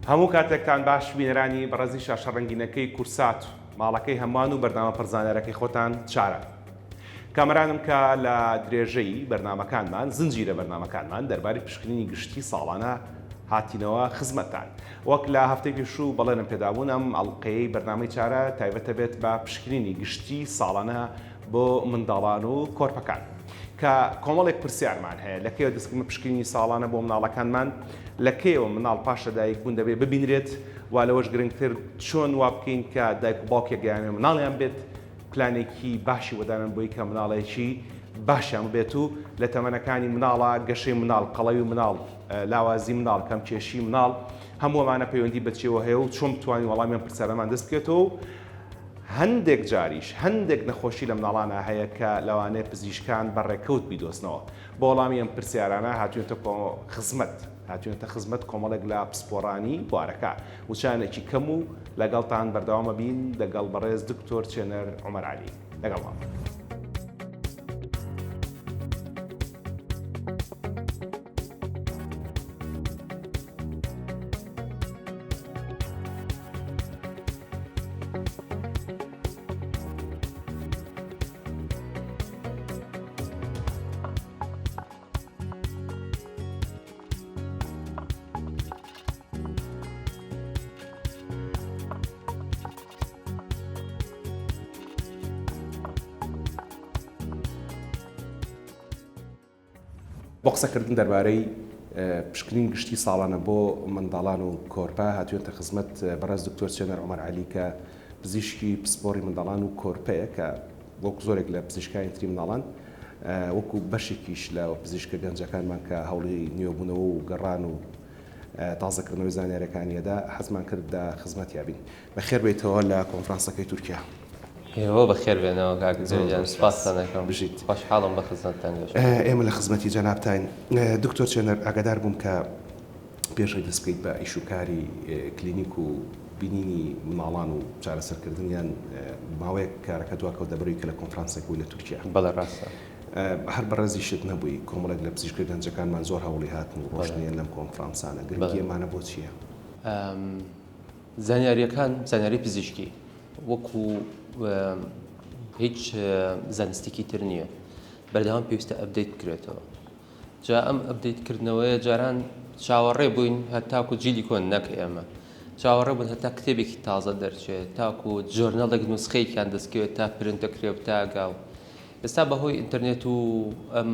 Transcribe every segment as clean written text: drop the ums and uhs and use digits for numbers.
هەموو کاتێکتان باش بینەرانی بەڕێزی شاشەڕەنگینەکەی کورسات ماڵەکەی هەمووان و بەرنامە پڕزانەرەکەی خۆتان چارە. کامەرانم کە لە درێژەی بەرنامەکانمان زنجیرە بەرنامەکانمان دەربارەی پشکنینی گشتی ساڵانە هاتینەوە خزمەتتان. وەک لە هەفتێکی شوو بەڵێنم پێدابوون ئەم ئەڵلقەیەی بەرنامەی چارە تایبەتە بێت بە پشکنینی گشتی ساڵانە بۆ منداڵان و کۆرپەکان. کە کۆمەڵێک پرسیارمان هەیە لەکەیەوە دەستکردن پشکنینی ساڵانە بۆ مناڵەکانمان لەکەیەوە مناڵ پاشە دایک بوون دەبێت ببینرێت وا لەوەش گرنگتر چۆن وا بکەین کە دایک و باوکێک گەیانێ مناڵیان بێت پلانێکی باشی وەدانن بۆی کە مناڵێکی باشیان بێت و لە تەمەنەکانی مناڵە گەشەی مناڵ قەڵەوی مناڵ لاوازی مناڵ کەم کێشی مناڵ هەمووەمانە پەیوەندی بچێەوە هەیە و چۆن بتوانین وەڵامیان پرسیارەمان دەست بکێتەوە. هەندێک جاریش هەندێک نەخۆشی لە مناڵانە هەیە کە لەوانەیە پزیشکان بەڕێکەوت بیدۆستنەوە بۆ وەڵامی ئەم پرسیارانە هاتوێتە خزمەت کۆمەڵێک لە پسپۆڕانی بوارەکە وچانێکی کەم و لەگەڵتان بەردەوامە بین لەگەڵ بەڕێز دکتۆر چێنەر عومەر عەلی لەگەڵمان. بۆ قسەکردن دەربارەی پشکنین گشتی ساڵانە بۆ منداڵان و کۆرپە هاتوێتە خزمەت بەڕێز دکتۆر چێنەر عومەر عەلی کە پزیشکی پسپۆڕی منداڵان و کۆرپەیە کە وەکو زۆرێک لە پزیشکانی تری مناڵان وەکو بەشێکیش لە پزیشکە گەنجەکانمان کە هەوڵی نوێبوونەوە و گەڕان و تازەکردنەوەی زانیاریەکانیەدا حەزمان کرد لە خزمەت یابین. بەخێر بێتەوە لە کۆنفرانسەکەی تورکیا. ئێوە بەخێر بێنەوە کاکجان سپاسان دەکەم بژیت خۆشحاڵم بە خزمەتتان ئێمە لە خزمەتی جەنابتان. دکتۆر چێنەر ئاگادار بووم کە پێشەی دەست بکەیت بە ئیشوکاری کلینیک و بینینی مناڵان و چارەسەرکردنیان ماوەیەک کارەکە دواکەوت دەبڕی کە لە کۆنفرانسێک بووی لە تورکیا. بەڵێ ڕاستە هەر بەڕێزیشت نەبووی کۆمەڵێک لە پزیشکە گەنجەکانمان زۆر هەوڵی هاتن و ڕۆشنیان لەم کۆنفرانسانە گرنگی ئەمانە بۆ چییە؟ زانیاریەکان زانیاری پزیشکی وەکو هیچ زانستێکی تر نییە بەردەوام پێویستە ئەپدەیت بکرێتەوە. جا ئەم ئەپدەیتکردنەوەیە جاران چاوەڕێ بووین هەتاکو جیلی کۆن نەکە ئێمە چاوەڕێ بوون هەتا کتێبێکی تازە دەرچێت تاکو جۆرنەڵێک نوسخەیەکیان دەستکەوێت تا پرنتەکرێ و تاگاو. ئێستا بەهۆی ئینتەرنێت و ئەم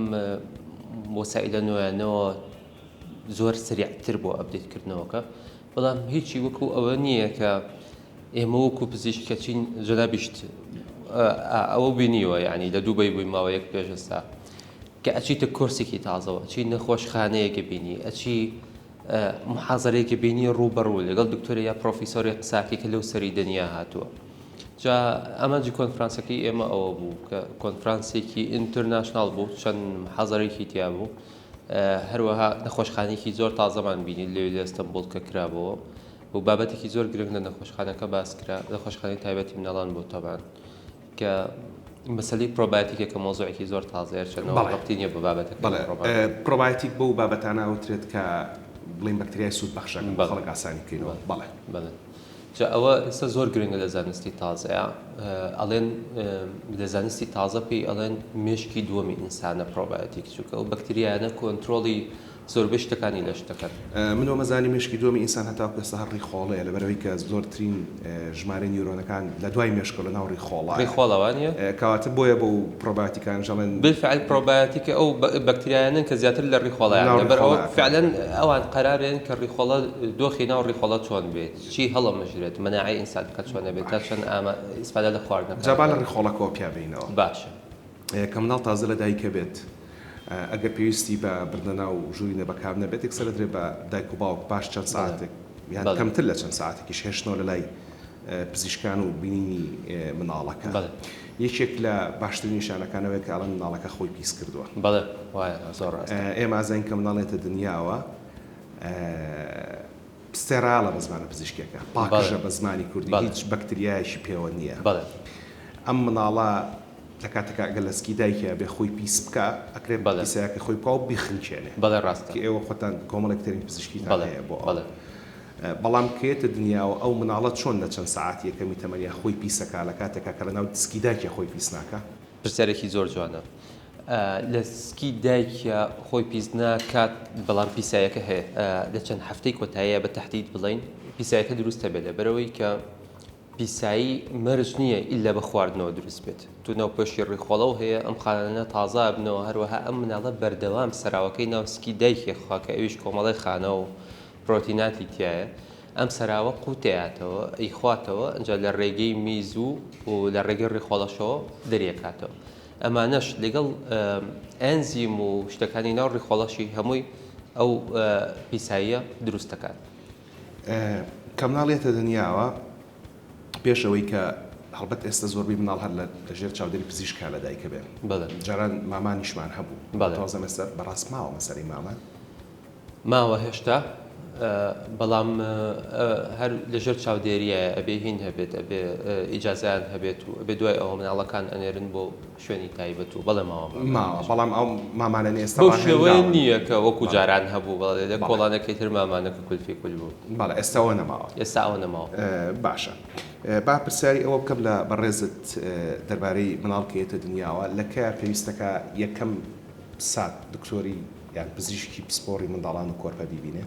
وەسایلە نوێیانەوە زۆر سریعتر بۆ ئەپدەیتکردنەوەکە بەڵام هیچی وەکو ئەوە نییە کە ئێمە وەکو پزیشکە چین جەنابیشت ئەوە بینیوە یعنی لە دووبەی بووی ماوەیەک پێش ئێستا کە ئەچیتە کورسێکی تازەوە چی نەخۆشخانەیەکە بینی ئەچی محازەرەیەکە بینی ڕوبەڕوو لەگەڵ دکتۆرە یا پرۆفیسۆری قساکی کە لەو سەری دنیا هاتووە. جا ئەمەجی کۆنفرانسەکەی ئێمە ئەوە بوو کە کۆنفرانسێکی ئینتەرناشناڵ بوو چەند محازەرێکی تیا بوو هەروەها نەخۆشخانەیەکی زۆر تازەمان بینی لێ لە ئەستەمبوڵ کە کرابەوە بۆ بابەتێکی زۆر گرنگ لە نەخۆشخانەکە باس کرا نەخۆشخانەی تایبەتی مناڵان بۆ تەبان کە مەسەلەی پرۆبایۆتیکە کە مۆزوعێکی زۆر تازەیە چەندەوە وەختی نییە بە بابەتەکە. پرۆبایۆتیک بۆ بابەتانە ئەوترێت کە بڵین بەکتریای سوود بەخشەکە خەڵک ئاسانی بکەینەوە. بەڵێ جا ئەوە ئێستا زۆر گرنگە لە زانستی تازەیە ئەڵێن لە زانستی تازە پێی ئەڵێن مێشکی دووەمی ئینسانە پرۆبایۆتیک چووکە و بەکتریایانە کۆنترۆڵی زۆربەی شتەکانی لە شتەکەن. منەوە مەزانی مێشکی دووەمی ئینسان هەتاکو ئێستا هەر ڕیخۆڵەیە لەبەرەوەی کە زۆرترین ژمارە نیورۆنەکان لە دوای مێشکە لە ناو ڕیخۆڵەوانە کەواتە بۆیە بۆ پرۆبایۆتیکان ژەڵێن بالفعل پرۆبایۆتیکە ئەو بەکتریایانن کە زیاتر لە ڕیخۆڵەیان لەبەرەوە فعلەن ئەوان قەرارێن کە ڕیخۆڵە دۆخی ناو ڕیخۆڵە چۆن بێت چی هەڵەمەژرێت مەناعی ئینسان کە چۆنە بێت تا چەند ئیسفادە لە خواردنەکە. جا با لە ڕیخۆڵەکەوە پیابینەوە باشە کە مناڵ تازە لە دایکە بێت ئەگەر پێویستی بە بردنە و ژوورینە بەکار نەبێت یەکسەر دەدرێت بە دایک و باوک باش چەند ساعتێک یان کەمتر لە چەند ساعتێکیش هێشتنەوە لە لای پزیشکان و بینینی مناڵەکە. یەکێک لە باشترین نیشانەکانەوەی کە ئەڵەن مناڵەکە خۆی پیس کردووە. بەڵێ وایە زۆر ڕاستە. ئێمە ئازاین کە مناڵێتە دنیاوە ستێراڵە بە زمانە پزیشکیەکە پاکژە بە زمانی کوردی هیچ بەکتریایەکی پێوە نییە. ئەم مناڵە لە کاتێکا ئەگەر لە سکی دایکە بێ خۆی پیس بکە ئەکرێت پیسەیەکە خۆی پاو بیخنچێنێ. بەڵێ ڕاست کە ئێوە خۆتان کۆمەڵێک ترین پزیشکیتان هەیە بۆ بەڵام کێتە دنیاوە ئەو مناڵەت چۆن لە چەند ساعت یەکەمی تەمەنیا خۆی پیسەکە لە کاتێکا کە لە ناو دسکی دایکە خۆی پیس ناکە پرسیارێکی زۆر جوانە لە سکی دایکە خۆی پیس ناکات بەڵام پیسایەکە هەیە لە چەند هەفتەی کۆتاییە بە تەحدید بڵین پیسایەکە دروستە بێت لەبەرەوەی کە پیسایی مەرج نییە ئیلا بە خواردنەوە دروست بێت تو ناو پێشی ڕێخۆڵەو هەیە ئەم خانە تازا بنەوە هەروەها ئەم مناڵە بەردەوام سەراوەکەی ناوسکی دایکی خواکە ئەویش کۆمەڵی خانە و پرۆتیناتی تایە ئەم سەراوە قوتەیاتەوە ئەیخواتەوە ئەنجا لە ڕێگەی میز و لە ڕێگەی ڕێخۆڵەشەوە دەریەکاتەوە ئەمانەش لەگەڵ ئەنزیم و شتەکانی ناو ڕێخۆڵەشی هەمووی ئەو پیساییە دروست دەکات کە مناڵێتە دنیاوە پێشەوەی کە هەڵبەت ئێستا زۆربەی مناڵ هەر لەژێر چاودێری پزیشکا لە دایکە بێن جاران مامانیشمان هەبوو تازە مەسەر بەڕاست ماوە مەسەری مامان ماوە هێشتا بەڵام هەر لەژێر چاودێریە ئەبێ هین هەبێت ئەبێ ئیجازیان هەبێت و ئەبێ دوای ئەوە مناڵەکان ئەنێرن بۆ شوێنی تایبەت و بەڵێ ماوە بەڵام ئەو مامانە ئێستا بۆ شێوەیە نییە کە وەکو جاران هەبوو بەڵێ لە کۆڵانەکەی تر مامانەکە کولفی کول بوو بەڵێ ئێستاەوە نەماوە ئێستا ئەوە نەماوە باشە با پرسیاری ئەوە بکەم لە بەڕێزت دەربارەی مناڵکەیەتە دنیاوە لە کە پێویستەکە یەکەم سات دکتۆری یان پزیشکی پسپۆڕی منداڵان و کۆرپە بیبینێ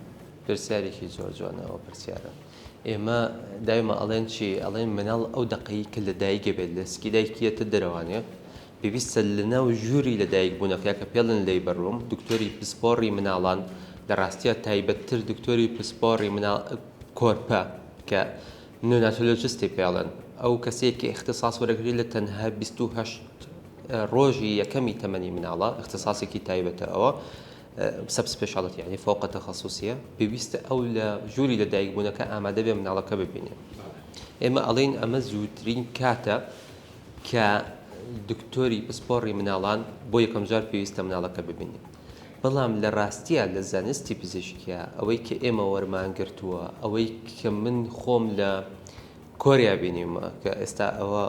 پرسیارێکی زۆر جوانەوە پرسیارە ئێمە دایمە ئەڵێن چی ئەڵێن مناڵ ئەو دقەی کە لە دایکە بێت لە سکی دایکیەتە دەرەوانێ پێویستە لە ناو ژووری لە دایک بوونەکە کە پێڵن لەی بەڕووم دکتۆری پسپۆڕی مناڵان لە ڕاستیە تایبەتتر دکتۆری پسپۆڕی مناڵ کۆرپە کە نوناتۆلۆجستی پێڵن ئەو کەسێکی اختصاص وەرەگری لە تەنها 28 ڕۆژی یەکەمی تەمەنی مناڵە اختصاصێکی تایبەتە ئەوە سب سپێشاڵەتی یعنی فوق تەخەسوسیە پێویستە ئەو لە ژووری لە دایکبوونەکە ئامادە بێ مناڵەکە ببینێ ئێمە ئەڵێن ئەمە زووترین کاتە کە دکتۆری پسپۆڕی مناڵان بۆ یەکەم جار پێویستە مناڵەکە ببینێ بەڵام لە ڕاستیە لە زانستی پزیشکیە ئەوەی کە ئێمە وەرمانگرتووە ئەوەی کە من خۆم لە کۆریا بینیمە کە ئێستا ئەوە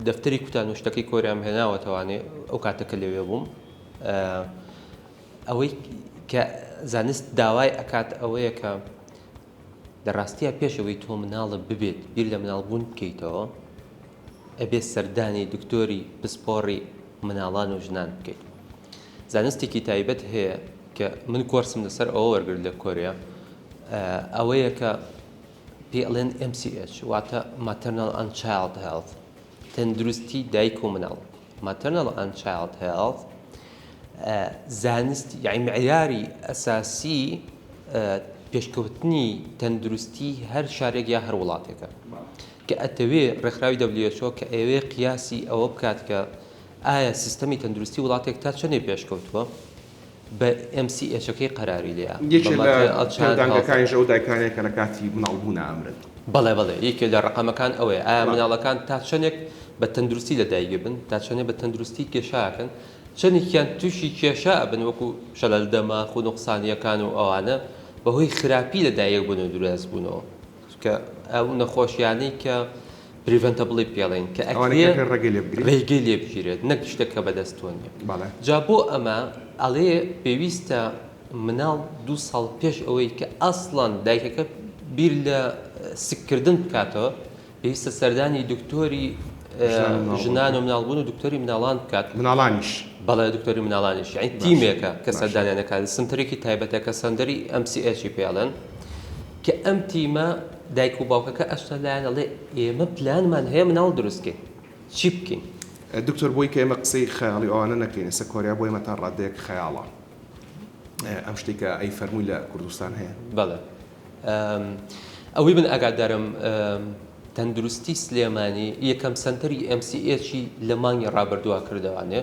دەفتەری کوتان و شتەکەی کۆریام هێناوەتەوانێ ئەو کاتەکە لەوێ بووم ئەوەی کە زانست داوای ئەکات ئەوەیە کە لە ڕاستیە پێشەوەی تۆ مناڵە ببێت بیر لە مناڵبوون بکەیتەوە ئەبێ سەردانی دکتۆری پسپۆڕی مناڵان و ژنان بکەیت زانستێکی تایبەت هەیە کە من کۆرسم لەسەر ئەوە وەرگرت لە کۆریا ئەوەیە کە پێ ئەڵێن MCH واتە Maternal and Child Health تەندروستی دایک و مناڵ Maternal and Child Health زانست یعنی معیاری ئەساسی پێشکەوتنی تەندروستی هەر شارێک یا هەر وڵاتێکە کە ئەتەوێ ڕێکخراوی WHO کە ئەوێ قیاسی ئەوە بکات کە ئایا سیستەمی تەندروستی وڵاتێک تا چەندێ پێشکەوتووە بە MCH-ەکەی قەراری لێە یەکێکەکانی ئەو دایکانێک کە لە کاتی مناڵبوون ئامرن بەڵێ یەکێک لە ڕقەمەکان ئەوەیە ئایا مناڵەکان تا چەندێک بە تەندروستی لە دایک بن تا چەندێک بە تەندروستی کێشاکەن چەندێکیان تووشی کێشە بن وەکو شەلەل دەماغ و نوقسانیەکان و ئەوانە بەهۆی خراپی لە دایک بوون و دروست بوونەوە کە ئەو نەخۆشیانەی کە پریڤنتەبڵی پێڵێن کە ڕێگەی لێ بگیرێت نەک شتێکە بەدەستۆ نیە جا بۆ ئەمە ئەڵێ پێویستە مناڵ 2 ساڵ پێش ئەوەی کە ئەسڵان دایکەکە بیر لە سکردن بکاتەوە پێویستە سەردانی دکتۆری ژنان و مناڵبوون و دکتۆری مناڵان بکات مناڵانیش بەڵێ دکتۆری مناڵانیش یعنی تیمێکە کە سەردانیانەکات سنتەرێکی تایبەتە کە سەندەری MCH پێڵێن کە ئەم تیمە دایک و باوکەکە ئەشتا لایەن ئەڵێ ئێمە پلانمان هەیە مناڵ دروستکەین چی بکەین دکتۆر بۆی کە ئێمە قسەی خەیاڵی ئەوانە نەکەین ئێستا کۆریا بۆ ئێمە تا ڕادەیەک خەیاڵە ئەم شتێکە ئەی فەرمووی لە کوردستان هەیە بەڵێ ئەوەی من ئاگادارم تەندروستی سلێمانی یەکەم سنتەری MCH لە مانگی ڕابردووە کردوانێ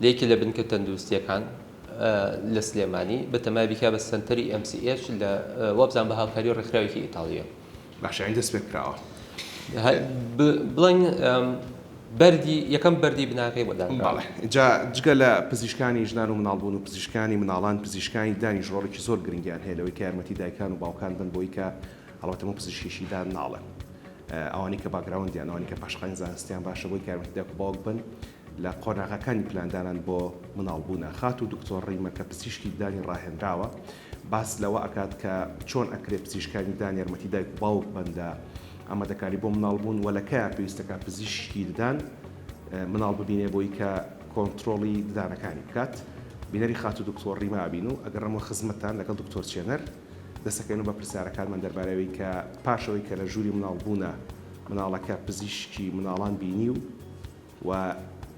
لەیەکی لە بنکە تەندروستیەکان لە سلێمانی بەتەمای بکە بە سنتەری MCH لە وەبزان بە هاوکاری ڕێکخراوێکی ئیتاڵیە باشین دەست پێ کراوە بڵێن بەردی یەکەم بەردی بناغی بۆدان جا جگە لە پزیشکانی ژنان و مناڵبوون و پزیشکانی مناڵان پزیشکانی دانی ژۆڵێکی زۆر گرنگیان هەیە لەوەی کە یارمەتی دایکان و باوکان بن بۆی کە هەڵەتەمە پزیشکیشی دان ناڵێن ئەوانی کە باگراوندیان ئەوانی کە پاشقانی زانستیان باشە بۆی یارمەتی دایک و باوک بن لە قۆناغەکانی پلاندانان بۆ مناڵبوونە خات و دکتۆر ڕیمە کە پزیشکی دانی ڕاهێنراوە باس لەوە ئەکات کە چۆن ئەکرێت پزیشکانی دان یارمەتی دایک و باوک بەندە ئەمە دەکاری بۆ مناڵبوون وەلەکە پێویستەکە پزیشکی ددان مناڵ ببینێ بۆی کە کۆنتترۆلی ددانەکانی بکات بینەری خات و دکتۆر ڕیمابین و ئەگەر ڕەمە خزمەتان لەگەڵ دکتۆر چێنەر دەسەکەین و بە پرسیارەکانمان دەربارەوەی کە پاشەوەی کە لە ژووری مناڵبوونە مناڵەکە پزیشکی مناڵان بینی و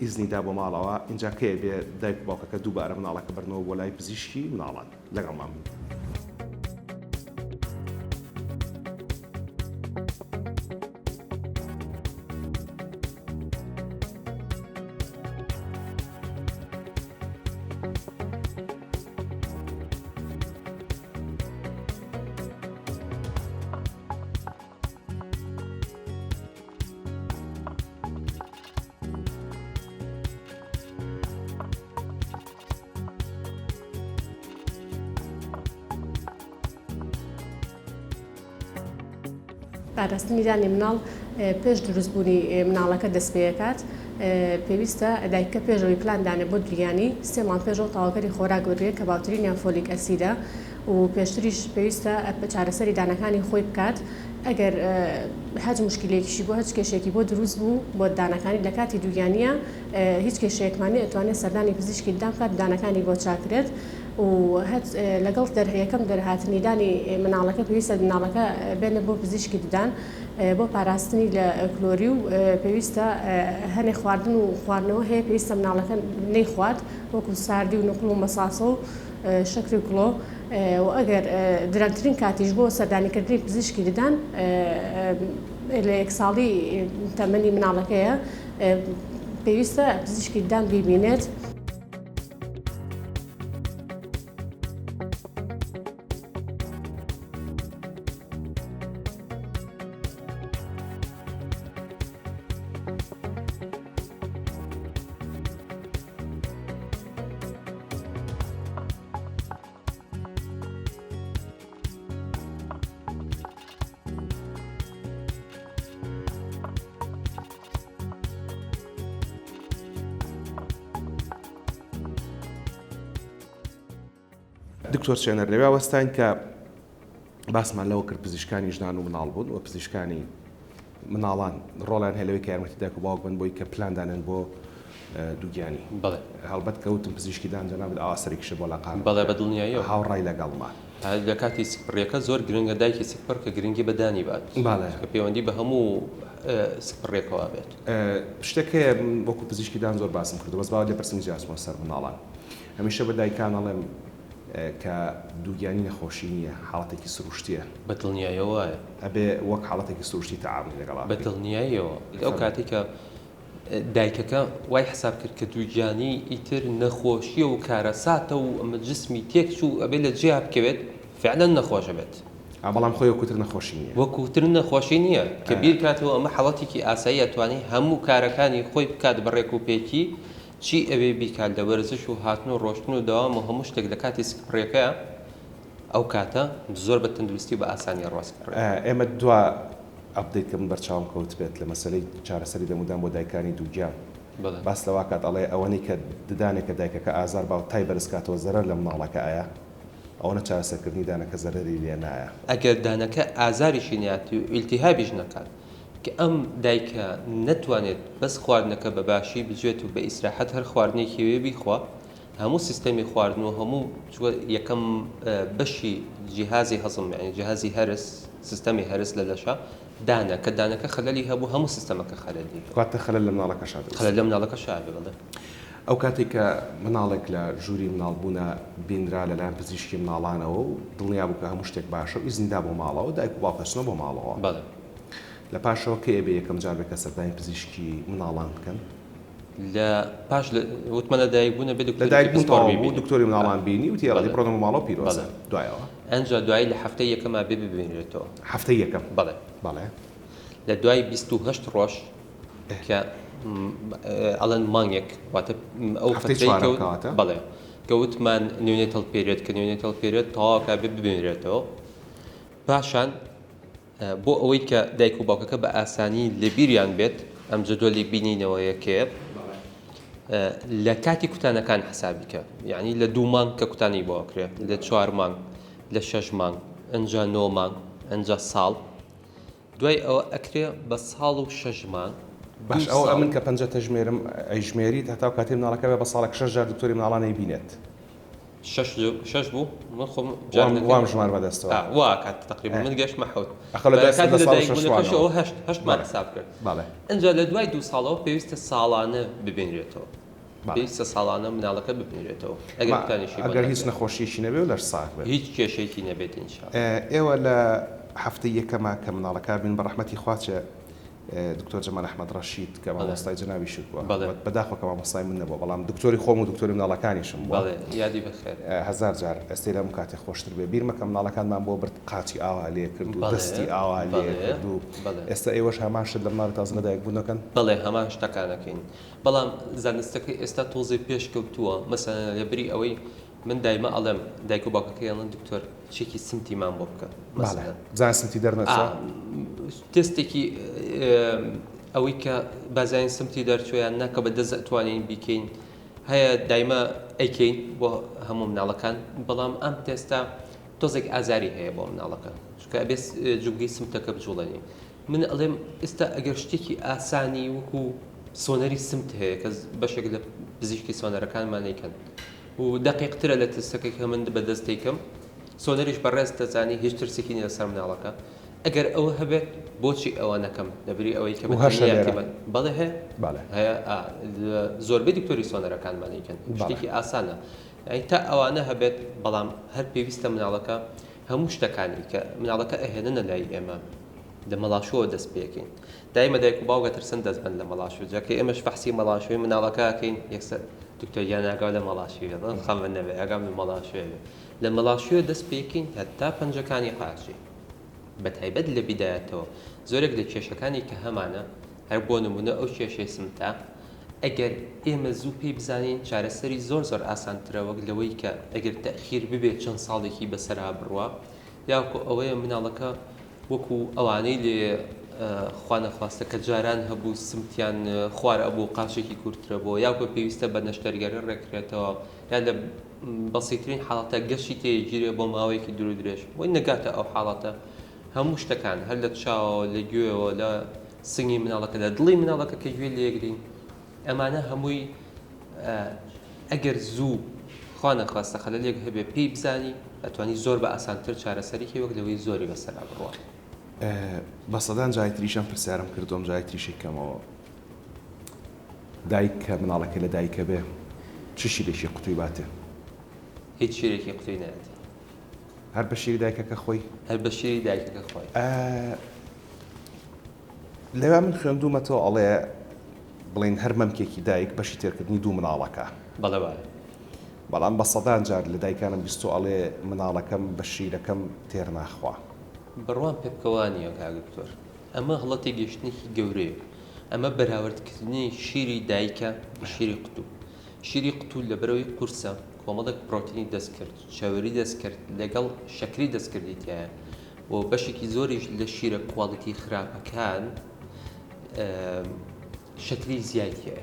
ئیزنیدا بۆ ماڵەوە اینجا کێ بێ دایک باوکەکە دووبارە مناڵەکە بەرنەوە بۆ لای پزیشکی مناڵان لەگەڵمان بن. پاراستنی دانی مناڵ پێش دروستبوونی مناڵەکە دەست پێکات پێویستە دایکە پێشەوەی پلاندانێ بۆ دریانی 3 مانگ پێشەوە تاواکەری خۆراک وەرگێت کە باوترینیان فۆلیک ئەسیدە و پێشتریش پێویستە چارەسەری دانەکانی خۆی بکات ئەگەر هەج مشکلێکیشی بۆ هەچ کێشێکی بۆ دروست بوو بۆ دانەکانی لە کاتی دووگیانیە هیچ کێشەیەکمانی ئەتوانێت سەردانی پزیشکی دام بکات دانەکانی بۆ چاکرێت و لەگەڵ دەرهەیەکەم دەرهاتنیدانی مناڵەکە پێویستە مناڵەکە بێنە بۆ پزیشکی ددان بۆ پاراستنی لە کلۆری و پێویستە هەنێ خواردن و خواردنەوە هەیە پێویستە مناڵەکە نەیخوات وەکو ساردی و نقل و مەساسە و شەکری و کڵۆ و ئەگەر درەنگترین کاتیش بۆ سەردانیکردنی پزیشکی ددان لە یەک ساڵی تەمەنی مناڵەکەیە پێویستە پزیشکی ددان بیبینێت. دکتۆر چێنەر لەوێ وەستان کە باسمان لەوە کرد پزیشکانی ژنان و مناڵ بوون و پزیشکانی مناڵان ڕۆڵیان هەلەوەی کە یارمەتی دایک و باوک بن بۆی کە پلاندانن بۆ دووگیانی هەڵبەت کەوتم پزیشکیدان جەناب ئاسەرێکیشە بۆ لاقام بەڵێ بەدڵنیاییەوە هاوڕای لەگەڵمان لە کاتی سپڕیەکە زۆر گرنگە دایکی سپڕ کە گرنگی بەدانی بات کە پەیوەندی بە هەموو سپڕێکەوە بێت شتێکە وەکو پزیشکیدان زۆر باسم کرد بەس باوە لێ پرسنی جاسمە سەر مناڵان هەمیشە بە دایکان ئەڵێم کە دووگیانی نەخۆشی نییە حاڵەتێکی سروشتیە بەدڵنیاییەوە وایە ئەبێ وەک حاڵەتێکی سروشتی تەعاملی لەگەڵا بەدڵنیاییەوە ئەو کاتێک کە دایکەکە وای حساب کرد کە دووگیانی ئیتر نەخۆشیە و کارەساتە و ئەمە جسمی تێکچ و ئەبێ لە جێ بکەوێت فعلەن نەخۆشە بێت بەڵام خۆی وەکوتر نەخۆشی نییە وەکوتر نەخۆشی نییە کە بیر کاتەوە ئەمە حاڵەتێکی ئاسایی ئەتوانی هەموو کارەکانی خۆی بکات بەڕێک و پێکی چی ئەوێ بیکات لە وەرزش و هاتن و ڕۆشتن و دەوام و هەموو شتێک لە کاتی سپڕێکەیە ئەو کاتە زۆر بە تەندروستی بە ئاسانی ڕاست ئێمە دوا ئەپدەیت کە من بەرچاوم کەوت بێت لە مەسەلەی چارەسەری دەمودان بۆ دایکانی دووگیان باس لەوا کات ئەڵێ ئەوەنی کە ددانێکە دایکەکە ئازار باو تای بەرزکاتەوە زەرەر لە مناڵەکە ئایا ئەوەنە چارەسەرکردنی دانەکە زەرەری لێ نایە ئەگەر دانەکە ئازاریشی ناتی و ئیلتیهابیش نەکات کە ئەم دایکە نەتوانێت بەس خواردنەکە بە باشی بجێت و بە ئیسراحەت هەر خواردنێکی وێ بیخوا هەموو سیستەمی خواردن و هەموو یەکەم بەشی جیهازی هەزم یعنی جیهازی هەرس سیستەمی هەرس لە لەشە دانە کە دانەکە خەلەلی هەبوو هەموو سیستەمەکە خەلەلی کاتە خەلەل لە مناڵەکە شاد خەلەل لە مناڵەکە شابێ بڵێ ئەو کاتێک کە مناڵێک لە ژووری مناڵبوونە بینرا لەلایەن پزیشکی مناڵانەوە و دڵنیا بوو کە هەموو شتێک باشە و ئیزنیدا بۆ ماڵەوە دایک و باوکەچنەوە بۆ ماڵەوە بەڵێ لە پاشەوە کە ئێبێ یەکەم جار بێکە سەردانی پزیشکی مناڵان بکەن لە پاش وتمەنە دایک بوونە بێ لە دایک بوون دکتۆری مناڵان بینی و تیاڵی پرۆدەم ماڵەوە پیرۆزە دوایەوە ئەنجا دوای لە هەفتەی یەکەما بێ ببینرێتەوە هەفتەی یەکەم بەڵێ بەڵێ لە دوای 28 ڕۆژ کە ئەڵەن مانگێک واتە ئەو فترەی بەڵێ کەوتمان نوێنێتەڵ پێرێت کە نوێنێتەڵ پێرێت تەواوکە بێ ببینرێتەوە پاشان بۆ ئەوەی کە دایک و باوکەکە بە ئاسانی لە بیریان بێت ئەم جدۆلی بینینەوە یەکێ لە کاتی کوتانەکان حسابیکە یعنی لە 2 مانگ کە کوتانی بۆکرێت لە 4 مانگ لە 6 مانگ ئەنجا 9 مانگ ئەنجا ساڵ دوای ئەوە ئەکرێ بە ساڵ و 6 مانگ باش ئەو ئەمن کە پەنجە تەژمێرم ئەیژمێریت هەتا کاتێ مناڵەکە بێ بە ساڵێک 6 جار دکتۆری مناڵانەی بینێت 6 بوو من خۆم وام ژمار بەدەستەوە وا کات تقریبا من گەشتمە حوت ئەخە لە دایکبوونەکەشەوە 8 مانگ حساب کرد باڵێ ئەنجا لە دوای 2 ساڵەوە پێویستە ساڵانە ببینرێتەوە پێویستە ساڵانە مناڵەکە ببینرێتەوە ئەگەر هیچ نەخۆشیشی نەبێ و لەش ساک بێت هیچ کێشێکی نەبێت ئینشاءالله ئێوە لە هەفتەی یەکەمە کە مناڵەکە بین بە ڕەحمەتی خواچە دکتۆر جەمال ئەحمەد ڕەشید کە مامۆستای جنابی شت بووە بەداخۆ کە مامۆستای من نەبووە بەڵام دکتۆری خۆم و دکتۆری مناڵەکانیشم بووە یادی بەخێر هەزار جار ئەستێ لەم کاتێ خۆشتر بێ بیرمە کە مناڵەکانمان بۆ برد قاچی ئاوا لێ کرد و دەستی ئاوا لێ کرد و ئێستا ئێوەش هەمان شت لە مناڵی تازە لەدایک بوونەکەن بەڵێ هەمان شتەکانەکەین بەڵام زانستەکەی ئێستا تۆزی پێشکەوتووە مەسەلەن لەبری ئەوەی من دایمە ئەڵێم دایک و باوکەکەیان دکتۆر چێکی سمتیمان بۆ بکە زان سمتی دەرنەچوە تستێکی ئەوەی کە بازانین سمتی دەرچۆیان ناکە بە دەست ئەتوانین بیکەین هەیە دایمە ئەیکەین بۆ هەموو مناڵەکان بەڵام ئەم تێستا تۆزێک ئازاری هەیە بۆ مناڵەکە چونکە ئەبێت جوگەی سمتەکە بجوڵێنی من ئەڵێم ئێستا ئەگەر شتێکی ئاسانی وەکو سۆنەری سمت هەیە کە بەشێک لە پزیشکی سۆنەرەکانمان نیکەن و دقیقترە لە تستەکەی کە من بەدەست دەیکەم سۆنەریش بەڕێز دەزانی هیچ ترسێکی نیە لەسەر مناڵەکە ئەگەر ئەوە هەبێت بۆچی ئەوە نەکەم لەبری ئەوەی کە بەڵێ هەیە زۆربەی دکتۆری سۆنەرەکانمانیکەن شتێکی ئاسانە تا ئەوانە هەبێت بەڵام هەر پێویستە مناڵەکە هەموو شتەکانی کە مناڵەکە ئەهێننە لای ئێمە لە مەڵاشوەوە دەست پێکەین دایمە دایک و باوکە ترسن دەستبند لە مەڵاشوە جاکە ئێمەش فەحسی مەڵاشوی مناڵەکەکەین یەکسەر دکتۆر یان ئاگاو لە مەڵاشوێ خەم نەبێ ئاگام لە مەڵاشوێ لە مەڵاشوێ دەست پێکەین هەتا پەنجەکانی قاچی بە تایبەت لە بیدایەتەوە زۆرێک لە کێشەکانی کە هەمانە هەر بۆ نمونە ئەو کێشەی سمتە ئەگەر ئێمە زوو پێی بزانین چارەسەری زۆر ئاسانترە وەک لەوەی کە ئەگەر تەخیر ببێت چەند ساڵێکی بەسەرا بڕوە یاکو ئەوەیە مناڵەکە وەکو ئەوانەی لێ خوا نەخواستە کە جاران هەبوو سمتیان خوار ئەبوو قاچێکی کورتترە بۆ یاکو پێویستە بە نەشتەرگەری ڕێکرێتەوە یا لە بەسیترین حاڵەتە گەشتی تێگیرێ بۆ ماوەیەکی دوور و درێژ بۆی نەگاتە ئەو حاڵەتە هەموو شتەکان هەر لە چاوە لە گوێەوە لە سنگی مناڵەکە لە دڵی مناڵەکە کە گوێ لێگرین ئەمانە هەمووی ئەگەر زوو خوا نەخواستە خەلەلێک هەبێ پێی بزانی ئەتوانی زۆر بە ئاسانتر چارەسەرێکی وەک لەوەی زۆری بەسەرا بڕوە بە سەدان جای تریشم پرسیارم کردوم جای تریشی کەمەوە دایک کە مناڵەکە لە دایکە بێ چ شیرێکی قوتوی باتێ هیچ شیرێکی قوتوی نایەتی هەر بە شیری دایکەکە خۆی هەر بە شیری دایکەکە خۆی لەوێ من خوێندومەتەوە ئەڵێ بڵین هەر مەمکێکی دایک بەشی تێرکردنی دوو مناڵەکە بەڵێ بەڵام بە سەدان جار لە دایکانم بیست و ئەڵێ مناڵەکەم بە شیرەکەم تێر ناخوا بڕوان پێ بکەوانیە کاگکتۆر ئەمە هەڵەتی گەشتنێکی گەورەیە ئەمە بەراوردکردنی شیری دایکە شیری قوتو شیری قوتو لە بەرەوەی قورسە کۆمەڵێک پرۆتینی دەستکرد چاوەری دەستکرد لەگەڵ شەکری دەستکردی تایە و بەشێکی زۆریش لە شیرە کواڵیتی خراپەکان شەکری زیادیە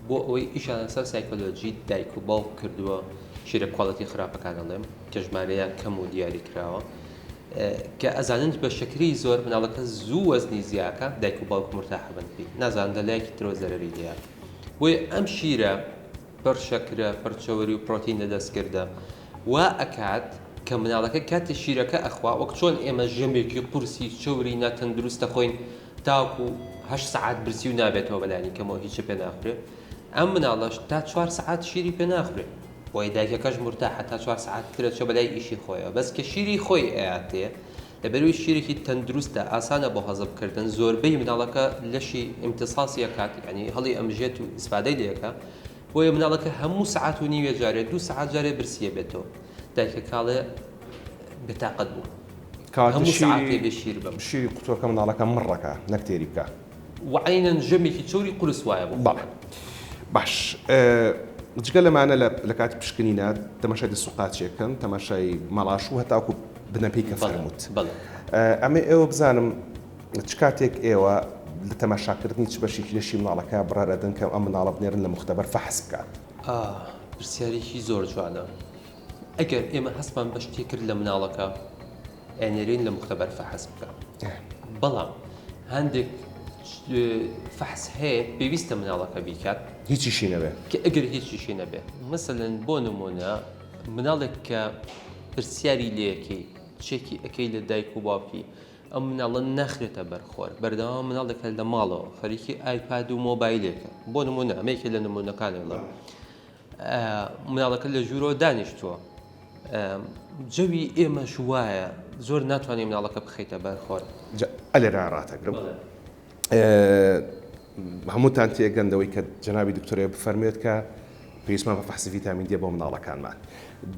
بۆ ئەوەی ئیشانە سەر سایکۆلۆجی دایک و باوک کردووە شیرە کواڵەتی خراپەکان دەڵێم کە ژمارەیان کەم و دیاری کراوە کە ئەزانند بە شەکری زۆر مناڵەکە زوو وەزنی زیاکە دایک و باوک مرتاحە بن پێی نازان دەلایەکی ترۆ زەرەری لێیە بۆیە ئەم شیرە پڕ شەکرە پڕچەوەری و پرۆتین لەدەستکردە وا ئەکات کە مناڵەکە کاتی شیرەکە ئەخوا وەک چۆن ئێمە ژەمێکی قورسی چۆوری ناتەندروستە خۆین تاوکو 8 سعات برسی و نابێتەوە بەلانی کەمەوە هیچ پێ ناخورێ ئەم مناڵەش تا 4 سعات شیری پێ ناخورێ بۆی دایکەکەش مرتاحە تا 4 سعات ترە چۆ بەلای ئیشی خۆیەوە بەس کە شیری خۆی ئەیاتێ لەبەروی شیرێکی تەندروستە ئاسانە بۆ هەزمکردن زۆربەی مناڵەکە لەشی ئیمتیساسی ئەکات یعنی هەڵی ئەمژێت و ئیسفادەی لێەکە بۆیە مناڵەکە هەموو سعات و نیوێ جارێت 2 سعات جارێ برسیە بێتەوە دایکە کاڵێ بێتاقەت بوو هەموو سعات پێ بێ شیر بم شیری قوتوەکە مناڵەکە مڕەکە نەکتێری بکە وعینەن ژەمێکی چۆری قورس وایە بوو بەڵێ باش جگە لەمانە لە کاتی پشکنینە تەماشای دەسوقاتچێکن تەماشای مەڵاش و هەتاکو بنەپەی کە فەرمووت ئەمە ئێوە بزانم چ کاتێک ئێوە لە تەماشاکردنی چ بەشێکی لەشی مناڵەکە بڕارەدەن کە ئەم مناڵە بنێرن لە مختبەر فەحس بکات پرسیارێکی زۆر جوانە ئەگەر ئێمە هەستمان بە شتێک کرد لە مناڵەکە ئەنێرین لە مختبەر فەحس بکە بەڵام هەندێک فەحس هەیە پێویستە مناڵەکە بیکات هیچیشی نەبێ کە ئەگەر هیچیشی نەبێ مثلەن بۆ نمونە مناڵێک کە پرسیاری لەیەکی چێکی ئەەکەی لە دایک و باوکی ئەم مناڵە نەخرێتە بەرخۆر بەردەوام مناڵێکە لە ماڵەوە خەریکی ئایپاد و مۆبایلێکە بۆ نمونە ئەمەیەکە لە نمونونەکانێڵە مناڵەکە لە ژوورەوە دانیشتووە جەوی ئێمەش وایە زۆر ناتوانێت مناڵەکە بخەیتە بەرخۆر ئەلێرا ڕاتەگرم هەمووتان تێگەندەوەی کە جەنابی دکتۆرێ بفەرمێت کە پێویستمان بە فەحسی ڤیتامین دی بۆ مناڵەکانمان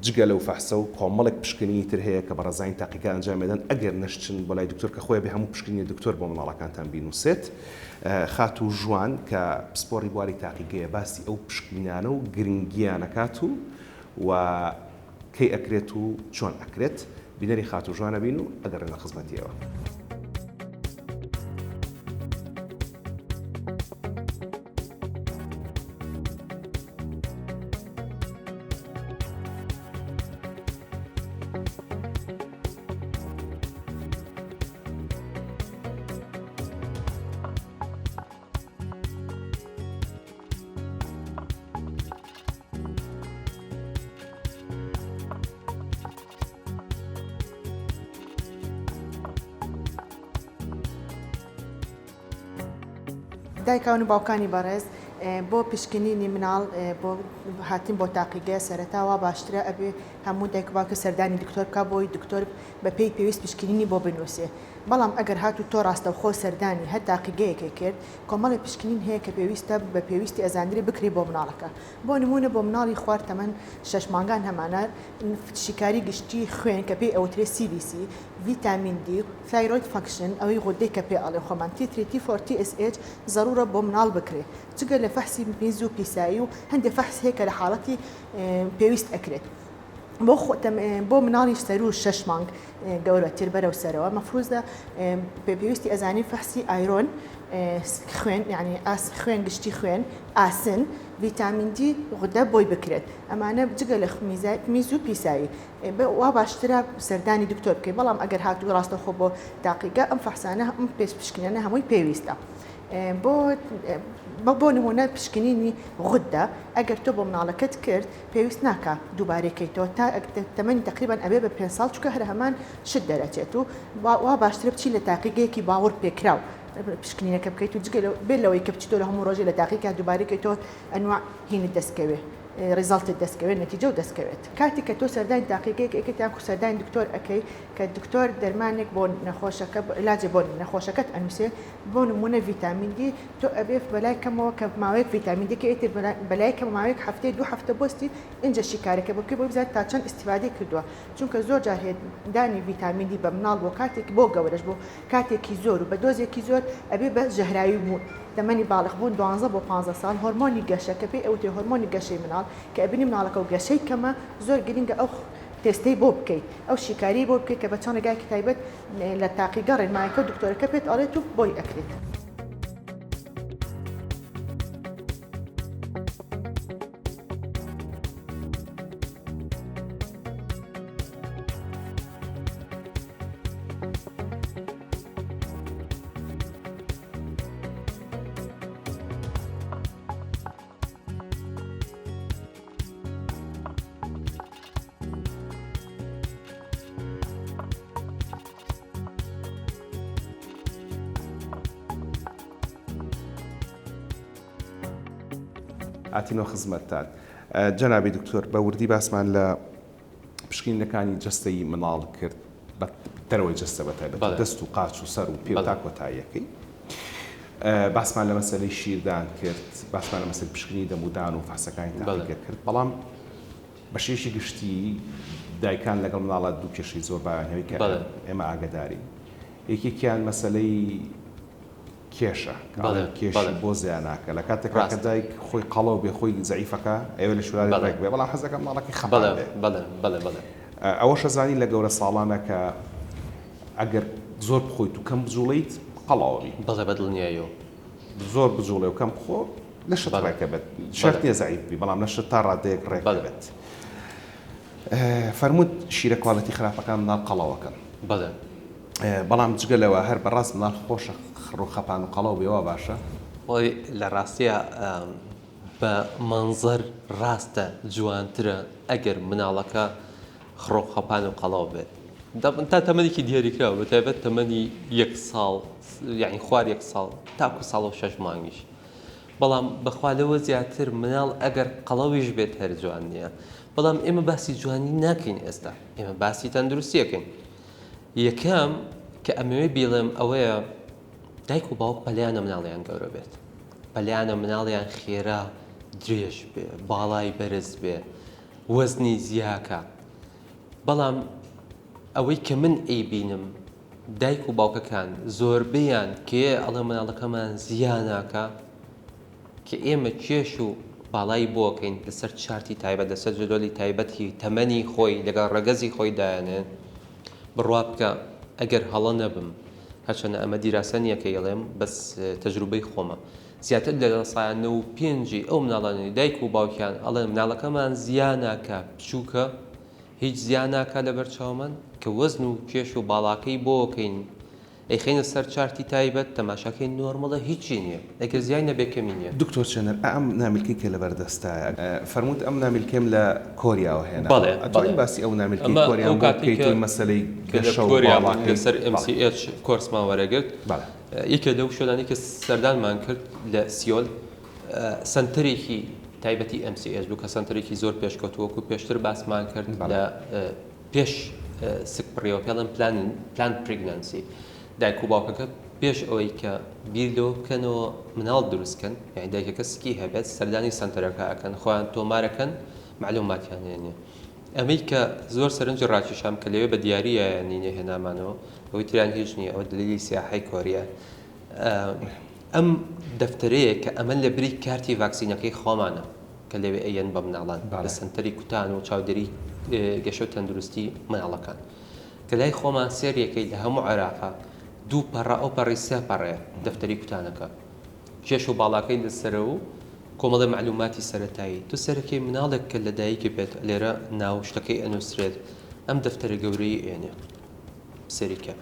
جگە لەو فەحسە و کۆمەڵێک پشکنینی تر هەیە کە بە ڕێزانی تاقیەکان ئەنجامێدەن ئەگەر نەشتن بۆ لای دکتۆر کە خۆی بێ هەموو پشکنینی دکتۆر بۆ مناڵەکانتان بینوسێت خات و ژوان کە پسپۆڕی بواری تاقیگەیە باسی ئەو پشکنینانە و گرنگیانەکات و کەی ئەکرێت و چۆن ئەکرێت بینەری خات و ژوانە بین و ئەگەڕێنە خزمەتیەوە. دایکان و باوکانی بەڕێز بۆ پشکنینی مناڵ بۆ هاتین بۆ تاقیگە سەرەتاوا باشترە ئەبێ هەموو دایک باوکە سەردانی دکتۆر بکە بۆی دکتۆر بە پێی پێویست پشکنینی بۆ بنووسێ بەڵام ئەگەر هاتو تۆ ڕاستەوخۆ سەردانی هەر تاقیگەیەکێ کرد کۆمەڵی پشکنین هەیە کە پێویستە بە پێویستی ئەزاندری بکری بۆ مناڵەکە بۆ نمونە بۆ مناڵی خوار تەمەەن 6 مانگان هەمانە شیکاری گشتی خوێن کە پێی ئەوترێ CBC ڤیتامین دی تایرۆید فەنکشن ئەوەی غۆدەی کە پێ ئەڵێ خۆمان T3 T4 TSH ضرورە بۆ مناڵ بکرێ جگە لە فەحسی میز و پیسایی و هەندێک فەحس هەیە کە لە حاڵەتی پێویست ئەکرێت بۆ مناڵی سەر و 6 مانگ گەورەتر بەرەو سەرەوە مەفروضە پێویستی ئەزانی فەحسی ئایرۆن خوێن یعنی خوێن گشتی خوێن ئاسن ڤیتامین دی غودە بۆی بکرێت ئەمانە جگە لە میز و پیسایی وا باشترە سەردانی دکتۆر بکەیت بەڵام ئەگەر هاتوو ڕاستەخۆ بۆ تاقیگە ئەم فەحسانە ئەم پێشپشکنانە هەمووی پێویستە بۆ نمونە پشکنینی غودە ئەگەر تۆ بۆ مناڵەکەت کرد پێویست ناکە دووبارەکەیتەوە تا تەمەنی تقریبان ئەبێ بە 5 ساڵ چکە هەر هەمان شت دەرەچێت و وا باشترە بچی لە تاقیگەیەکی باوەڕ پێکراو پشکنینەکە بکەیت و جگە بێلەوەی کە بچیتۆ لە هەموو ڕۆژێ لە تاقیکە دووبارەکەیتەوە ئەنواع هینت دەستکەوێت ریزالتت دەستکەوێت نەتیجە و دەستکەوێت کاتی کە تۆ سەردانی تاقیگەیەک ئەکەیتیان کو سەردانی دکتۆر ئەەکەی کە دکتۆر دەرمانێک بۆ نەخۆشەکە علاجێ بۆ نەخۆشەکەت ئەنووسێ بۆ نمونە ڤیتامین دی تۆ ئەبێ بەلای کەمەوە کە ماوەیەک ڤیتامین دی کە ئێتر بەلای کە ماوەیەک هەفتەی 2 هەفتە بۆستی اینجا شیکارەکە بکەی بۆ بزات تا چەند ئیسیفادەی کردووە چونکە زۆر جار هەیە دانی ڤیتامین دی بە مناڵ بۆ کاتێک بۆ گەورەش بۆ کاتێکی زۆر و بە دۆزێکی زۆر ئەبێ بە ژەهراوی بوون تەمەنی باڵغ بوون 12 بۆ 15 ساڵ هۆرمۆنی گەشە کە پێی ئەوتێ هۆرمۆنی گەشەی مناڵ کە ئەبینی مناڵەکە و گەشەی کەمە زۆر گرنگە ئەو تێستەی بۆ بکەیت ئەو شیکاری بۆ بکەیت کە بە چۆن ڕێگایەکی تایبەت لە تاقیگە ڕێنمایەکە دکتۆرەکە پێت ئەڵێت و بۆی ئەکرێت. ئاتینۆ خزمەتتان جەنابی دکتۆر بە وردی باسمان لە پشکنینەکانی جەستەی مناڵ کرد بە دەرەوەی جەستە بەتایبەت دەست و قاچ و سەر و پێ و تا کۆتاییەکەی باسمان لە مەسەلەی شیردان کرد باسمان لە مەسەل پشکنی دەمودان و فەحسەکانی تاقیگە کرد بەڵام بە شێشی گشتی دایکان لەگەڵ مناڵات دوو کێشەی زۆر بایانەوەی کە ئێمە ئاگداری یەکێکیان مەسەلەی کێشە کێشی بۆ زیاناکە لە کاتێکا کە دایک خۆی قەڵەو بێ خۆی زەعیفەکە ئێوە لە شوێنی ڕێک بێ بەڵام حەزەکە ماڵەکەی خەبات بێ ئەوە شەزانی لە گەورە ساڵانە کە ئەگەر زۆر بخۆیت و کەم بجوڵیت قەڵاوی بەڵێ بەدڵنیایەوە زۆر بجوڵێ و کەم بخۆ لە شت ڕێکە بێت شەرت نیە زەعیف بی بەڵام لە شت تا ڕادەیەک ڕێک بێت فەرمووت شیرە کواڵەتی خراپەکان مناڵ قەڵەوەکەن بەڵێ بەڵام جگەلەوە هەر بەڕاست مناڵ خۆشە خڕوخەپان و قەڵەو بێەوە باشە خۆی لە ڕاستیە بە منزەر ڕاستە جوانترە ئەگەر مناڵەکە خڕۆخەپان و قەڵاو بێت تا تەمەنێکی دیاریکراوە بە تایبەت تەمەنی 1 ساڵ یعنی خوار 1 ساڵ تاکو ساڵ و 6 مانگیش بەڵام بەخوالەوە زیاتر مناڵ ئەگەر قەڵەویش بێت هەر جوان نییە بەڵام ئێمە باسی جوانی ناکەین ئێستا ئێمە باسی تەندروستیەکەین یەکەم کە ئەمەوێ بیڵێم ئەوەیە دایک و باوک پەلیانە مناڵیان گەورە بێت پەلیانە مناڵیان خێرا درێژ بێ باڵای بەرز بێ وەزنی زیاکە بەڵام ئەوەی کە من ئەیبینم دایک و باوکەکان زۆربەیان کێ ئەڵێ مناڵەکەمان زیاناکە کە ئێمە کێش و باڵای بۆکەین لەسەر چارتی تایبەت لەسەر جدۆلی تایبەتی تەمەنی خۆی لەگەڵ ڕەگەزی خۆی دایانێن بڕوا بکە ئەگەر هەڵە نەبم هەرچەنە ئەمە دیراسە نییە کە ئەڵێم بەس تەجروبەی خۆمە زیاتر لە ساڵ 95 ئەو مناڵانی دایک و باوکیان ئەڵێ مناڵەکەمان زیاناکە بچووکە هیچ زیاناکە لەبەر چاومەن کە وەزن و کێش و باڵاکەی بۆکەین ئەیخینە سەر چارتی تایبەت تەماشاکەی نۆرمەڵە هیچی نییە ئەگەر زیان نەبێکەمی نییە دکتۆر چەنەر ئەم نامیلکی کە لەبەردەستایە فەرمووت ئەم نامیلکەم لە کۆریاوە هێنا ئەتوانین باسی ئەو نامیلکی کۆریاوە بکەیت مەسەلەی گەشە و باڵاکەی لەسەر MCH کۆرسمان وەرەگرت یەکێ لەو شۆلانی کە سەردانمان کرد لە سیۆل سنتەرێکی تایبەتی MCH بوو کە سنتەرێکی زۆر پێشکەوتووەکو پێشتر باسمان کرد لە پێش سکپڕیەوە پێڵم پلان پرگنانسی دایک و باوکەکە پێش ئەوەی کە بیر لەوە بکەنەوە مناڵ دروستکەن یعنی دایکەکە سکی هەبێت سەردانی سنتەرەکە ئەکەن خۆیان تۆمارەکەن معلوماتیان هێنێ ئەمەی کە زۆر سەرنج ڕاکێشام کە لەوێ بە دیاریە نینێ هێنامانەوە ئەوەی تریان هیچ نییە ئەوە دلیلی سیاحەی کۆریە ئەم دەفتەرەیە کە ئەمە لە بری کارتی ڤاکسینەکەی خۆمانە کە لەوێ ئەیەن بە مناڵان لە سنتەری کوتان و چاودێری گەشە و تەندروستی مناڵەکان کە لای خۆمان سێریەکەی لە هەموو عێراقا 2 پەڕە ئەو پەڕی 3 پەڕەیە دەفتەری کوتانەکە کێش و باڵاکەی لەسەرە و کۆمەڵە معلوماتی سەرەتایی تو سەرەکەی مناڵێک کە لە دایکی بێت لێرە ناو شتەکەی ئەنووسرێت ئەم دەفتەرە گەورەی ئێنێ سەریکە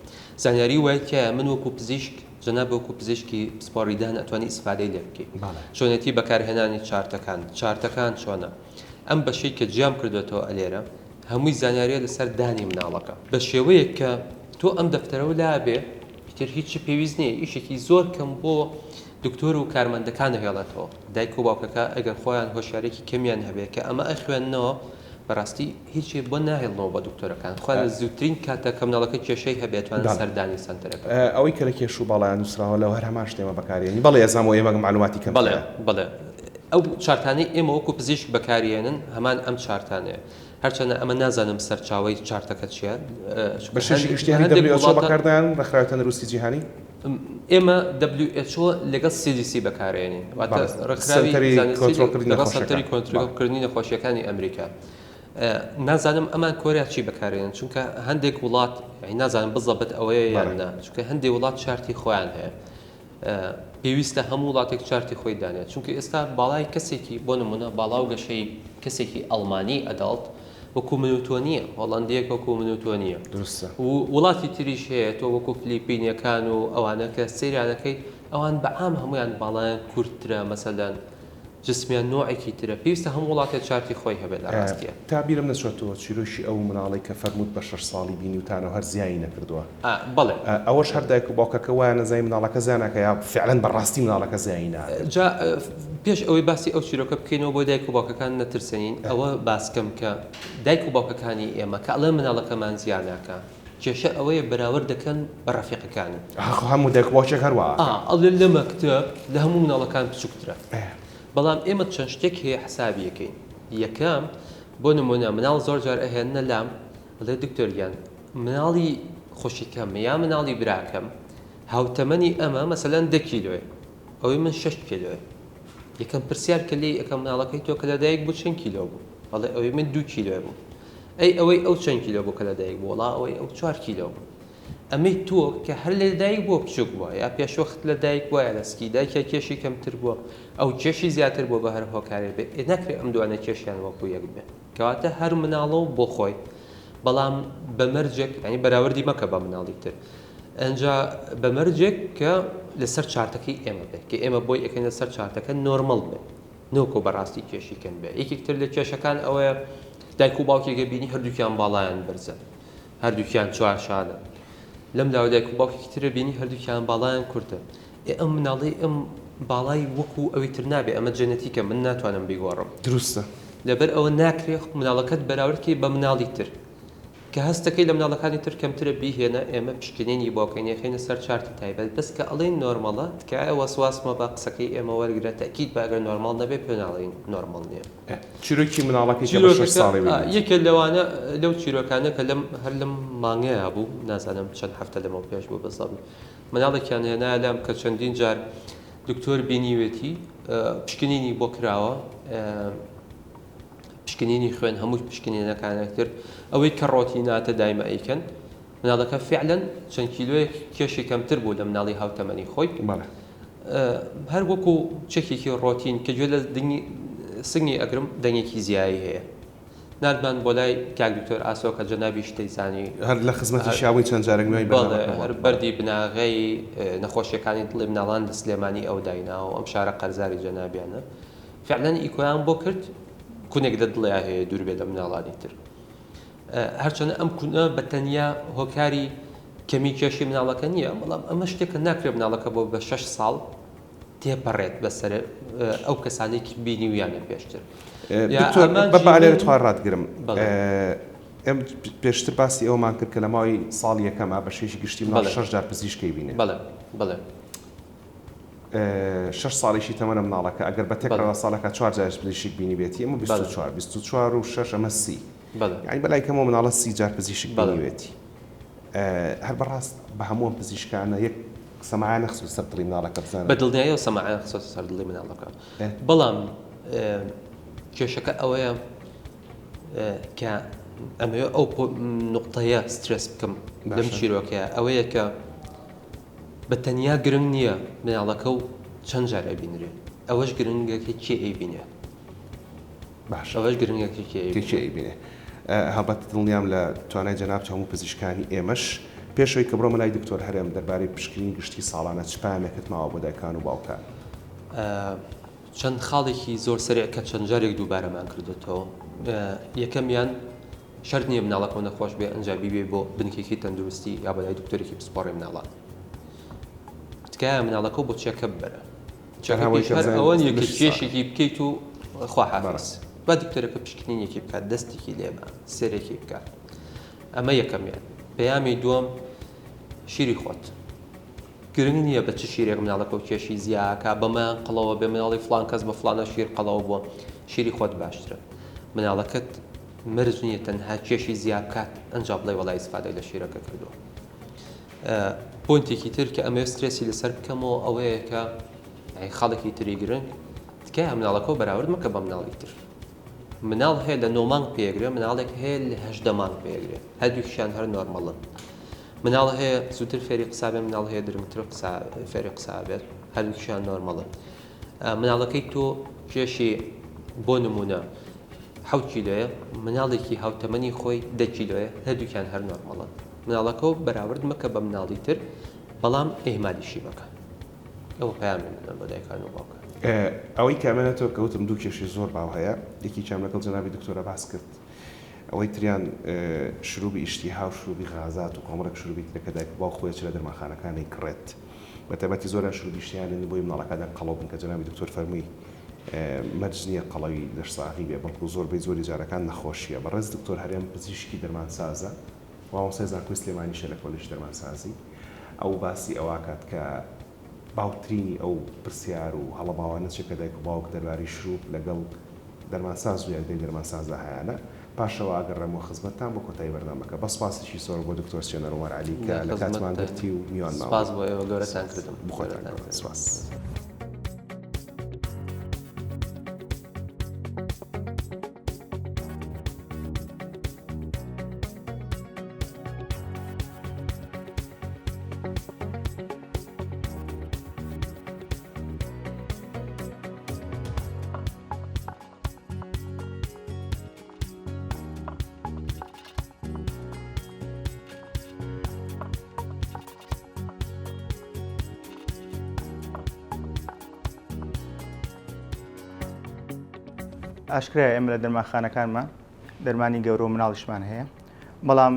زانیاری وایە کە من وەکو پزیشک جەناب وەکو پزیشکی سپۆڕیدان ئەتوانی ئیسفادەی لێ بکەیت چۆنێتی بەکارهێنانی چارتەکان چۆنە ئەم بەشەی کە جیام کردوێتەوە ئەلێرە هەمووی زانیاریە لەسەر دانی مناڵەکە بە شێوەیە کە تۆ ئەم دەفتەرەوە لابێ پێتر هیچ پێویست نییە ئیشێکی زۆر کەم بۆ دکتۆر و کارمەندەکان هێڵێتەوە دایک و باوکەکە ئەگەر خۆیان هۆشیارێکی کەمیان هەبێت کە ئەمە ئەخوێننەوە بەڕاستی هیچی بۆ ناهێڵنەوە بە دکتۆرەکان خۆیان لە زووترین کاتە کە مناڵەکە کێشەی هەبێتوان سەردانی سنتەرەکە ئەوەی کە لە کێش و باڵیان نووسراوە لەو هەر هەمان شتێمە بەکارێنی بەڵێ ئێزانەوە ئێمە معلوماتی کەم بڵێ ئەو چارتانەی ئێمە وەکو پزیشک بەکارێنن هەمان ئەم چارتانەیە هەرچەنە ئەمە نازانم سەرچاوی چارتەکە چیە بەکاردان ڕخراوی تەندروستی جیهانی ئێمە WHO لەگەڵ CDC بەکارێنین سەنتەری کۆنترۆلکردنی نەخۆشیەکانی ئەمریکا نازانم ئەمان کۆریا چی بەکارێنن چونکە هەندێک وڵات نازانم بزەبێت ئەوەیە یاننا چونکە هەندێک وڵات چارتی خۆیان هەیە پێویستە هەموو وڵاتێک چارتی خۆی دانێت چونکە ئێستا باڵای کەسێکی بۆ نمونە باڵاو گەشەی کەسێکی ئەڵمانی ئەداڵت وەکو منوتۆ نییە هۆڵندیەک وەکو منوتۆ نییە وڵاتی تریش هەیە تۆ وەکو فلیپینیەکان و ئەوانە کە سریانەکەی ئەوان بەعام هەمویان باڵایان کورتترە مەسەلەن جسمیان نوعێکی ترە پێویستە هەموو وڵاتێک چارتی خۆی هەبێت لە ڕاستیە تابیرم نەچێتەوە چیرۆشی ئەو مناڵی کە فەرمووت بە 6 ساڵی بینیوتانەوە هەر زیانی نەکردووە بەڵێ ئەوەش هەر دایک و باوکەکە وایە نەزای مناڵەکە زیانەکە یا فعلەن بەڕاستی مناڵەکە زیانی ناکات پێش ئەوەی باسی ئەو چیرۆکە بکەینەوە بۆ دایک و باوکەکان نەترسێنین ئەوە باسکەم کە دایک و باوکەکانی ئێمە کە ئەڵێ مناڵەکەمان زیاناکە کێشە ئەوەیە بەراورد دەکەن بە ڕەفیقەکان هەموو دایک و باوکێک هەروە ئەڵێ لە مەکتەب لە هەموو مناڵەکان بچووکترە بەڵام ئێمە چەند شتێک هەیە حسابیەکەین یەکەم بۆ نمونە مناڵ زۆر جار ئەهێنە لام بڵێ دکتۆریان مناڵی خۆشیکەم یا مناڵی براکەم هاوتەمەنی ئەمە مەسەلەن 10 کیلۆیە ئەوەی من 6 کیلۆیە یەکەم پرسیار کە لێ ئەەکەم مناڵەکەی تۆ کە لەدایک بوو چەند کیلۆ بوو بەڵێ ئەوەی من 2 کیلۆ بوو ئەوەی ئەو چەند کیلۆ بوو کە لەدایک بوو وڵا ئەوەی ئەو 4 کیلۆ بوو ئەمەی تۆ کە هەر لە دایک بۆ بچووک بووە یا پێشوەخت لە دایک وایە لەسکی دایکە کێشی کەمتر بووە ئەو کێشی زیاتر بۆ بە هەر هۆکارێ بێ نەکرێت ئەم دوانە کێشیان وەکو یەک بێ کەواتە هەر مناڵە و بۆ خۆی بەڵام بەمەرجێک ینی بەراوردی مەکە بە مناڵی تر ئەنجا بەمەرجێک کە لەسەر چارتەکەی ئێمە بێت کە ئێمە بۆی ئەەکەین لەسەر چارتەکە نۆرمەڵ بێت نۆکۆ بەڕاستی کێشی کەم بێ یەکێکتر لە کێشەکان ئەوەیە دایک و باوکێکە بینی هەردووکیان باڵایان بەرزە هەردووکیان چوارشانە لەم لاوە دایک و باوکێکی ترە بینی هەردووکیان باڵایان کورتە ئەم مناڵی ئەم باڵای وەکو ئەوەی تر نابێ ئەمە جەنەتیکە من ناتوانم بیگۆڕم دروستە لەبەر ئەوە ناکرێت مناڵەکەت بەراوردکەی بە مناڵی تر کە هەستەکەی لە مناڵەکانی تر کەمترە بیهێنە ئێمە پشکنێنی بۆکەینە خێنە سەر چارتی تایبەت بەس کە ئەڵێن نۆرمەڵە تکایە وەسواسمە بە قسەکەی ئێمە وەرگرە تەکید باگەر نۆرماڵ نەبێ پێناڵین نۆرمەڵ نییە چیرۆکی مناڵەکەی ساڵی یەکێ لەوانە لەو چیرۆکانە کە هەر لەم مانگەیە بوو نازانم چەند هەفتە لەمە پێش بوو بەسەڵ مناڵێکیان هێنا لەم کە چەندین جار دکتۆر بینیوێتی پشکنینی بۆ کراوە پشکنینی خوێن هەموو پشکنینەکانێکتر ئەوەی کە ڕۆتی ناتە دایمە ئەیکەن مناڵەکە فعلەن چەند کیلۆیەک کێشی کەمتر بوو لە مناڵی هاوتەمەنی خۆی هەر وەکو چەکێکی ڕۆتین کە گوێ لە سنگی ئەگرم دەنگێکی زیایی هەیە نردمان بۆ لای کاک دکتۆر ئاسۆکە جەنابی شتەیزانی هەر لە خزمەتی شاوی چەند جارێک نوێی هەر بەردی بناغی نەخۆشیەکانی دڵی مناڵان دە سلێمانی ئەو دایناوە ئەم شارە قەرزاری جەنابیانە فعلەن ئیکۆیان بۆ کرد کونێک دە دڵیا هەیە دوور بێت لە مناڵانی تر هەرچەنە ئەم کونە بە تەنیا هۆکاری کەمی کێشی مناڵەکە نییە بەڵام ئەمە شتێکە ناکرێت مناڵەکە بۆ بە 6 ساڵ تێپەڕێت بەسەر ئەو کەسانێکی بینیویانە پێشتر بەبالێرە توان ڕاتگرم ئەم پێشتر باسی ئەومان کرد کە لە ماوەی ساڵی یەکەمە بە شێژی گشتی مناڵ 6 جار پزیشکی بینێ بەڵێ 6 ساڵیشی تەمەنە مناڵەکە ئەگەر بە تێکەوە ساڵەکە 4 جارش پزیشک بینی بێتی ئەمە 24 و 6 ئەمە سی یعنی بەلای کەمەوە مناڵە 30 جار پزیشک بینیوێتی هەر بەڕاست بە هەموو پزیشکانە یەک سەماعیان نەخسووت سەر دڵی مناڵەکە بزانن بە دڵنیاییەوە سەماعیان نەخسووت سەر دڵی مناڵەکە بەڵام کێشەکە ئەوەیە کە ئەمەوێ ئەو نقطەیە سترس بکەم لەم چیرۆکەیە ئەوەیە کە بە تەنیا گرنگ نییە مناڵەکە و چەند جار ئەبینرێ ئەوەش گرنگەکە کێ ئەیبینێ باش ئەوەش گرنگەکە کێ ئەیبینێ هەڵبەت دڵنیام لە توانای جەناب هەموو پزیشکانی ئێمەش پێشەوەی کە بڕۆمە لای دکتۆر هەرێم دەربارەی پشکنینی گشتی ساڵانە چ پامێکت ماوە بۆ دایکان و باوکان چەند خاڵێکی زۆر سەرێع کە چەند جارێک دووبارەمان کردوێتەوە یەکەمیان شەرت نییە مناڵەکە نەخۆش بێ ئەنجابی بێ بۆ بنکێکی تەندروستی یا بەلای دکتۆرێکی پسپۆڕی مناڵان تکایە مناڵەکە بۆ چێکە ببەرە ئەوە یەکە کێشێکی بکەیت و خواحافظ با دکتۆرەکە پشکنینێکی بکات دەستێکی لێبە سێرێکی بکات ئەمە یەکەمیان پەیامی دووەم شیری خۆت گرنگ نییە بە چ شیرێک مناڵەکە و کێشی زیاکە بەمەیان قەڵەوە بێ مناڵی فڵان کەس بە فڵانە شیر قەڵەوە بووە شیری خۆت باشترە مناڵەکەت مرج نییە تەنها کێشی زیاد بکات ئەنجا بڵێ وەڵای ئیسفادەی لە شیرەکە کردووە پۆینتێکی تر کە ئەمە سترێسی لەسەر بکەمەوە ئەوەیە کە خاڵێکی تری گرنگ تکایە مناڵەکە و بەراورد مەکە بە مناڵی تر مناڵ هەیە لە 9 مانگ پێگرێ مناڵێک هەیە لە 18 مانگ پێگرێ هەردووکیشیان هەر نۆرمەڵن مناڵ هەیە زووتر فێری قسابێ مناڵ هەیە درمتر فێری قسابێت هەردووکیشیان نۆرمەڵن مناڵەکەی تۆ کێشی بۆ نمونە 7 کیلۆیە مناڵێکی هاوتەمەنی خۆی 10 کیلۆیە هەردووکیان هەر نۆرمەڵن مناڵەکە و بەراورد مەکە بە مناڵی تر بەڵام ئێمالیشی بکە ئەوە پەیامی منە بە دایکان و باوکان ئەوەی کامێنێتەوە کەوتم دوو کێشی زۆر باو هەیە یەکی چامەکەڵ جەنابی دکتۆرە باس کرد ئەوەی تریان شروعی ئیشتیها و شروعی غازات و کۆمەڵێک شروعی ترەکە دایک باو خۆی چ لە دەرمانخانەکانی کڕێت بە تایبەتی زۆریان شروعی شتیان بۆی مناڵەکەدا قەڵەو بن کە جەنابی دکتۆر فەرمووی مەرج نییە قەڵەوی دەرساغی بێ بەڵکو زۆربەی زۆری جارەکان نەخۆشیە بەڕێز دکتۆر هەرێم پزیشکی دەرمانسازە وامۆسای زانکۆی سلێمانیشە لە کۆلێژ دەرمانسازی ئەو باسی ئەواکات کە باوترینی ئەو پرسیار و هەڵەباوانە چێکە دایک و باوک دەرباری شروع لەگەڵ دەرمانساز و یاکدەی دەرمانسازە هەیەە پاشەوە ئاگەڕێمەوە خزمەتتان بۆ کۆتایی بەردەمەکە بە سپاسێکی سۆر بۆ دکتۆر سێنەر عومەر عەلی کە لە کاتمان گرتی و میوان ماوە سپاس بۆ ئێوە گەورەتان کردم بخۆتان سپاس. ئاشکرای ئێمە لە دەرمانخانەکانمان دەرمانی گەورە و مناڵیشمان هەیە بەڵام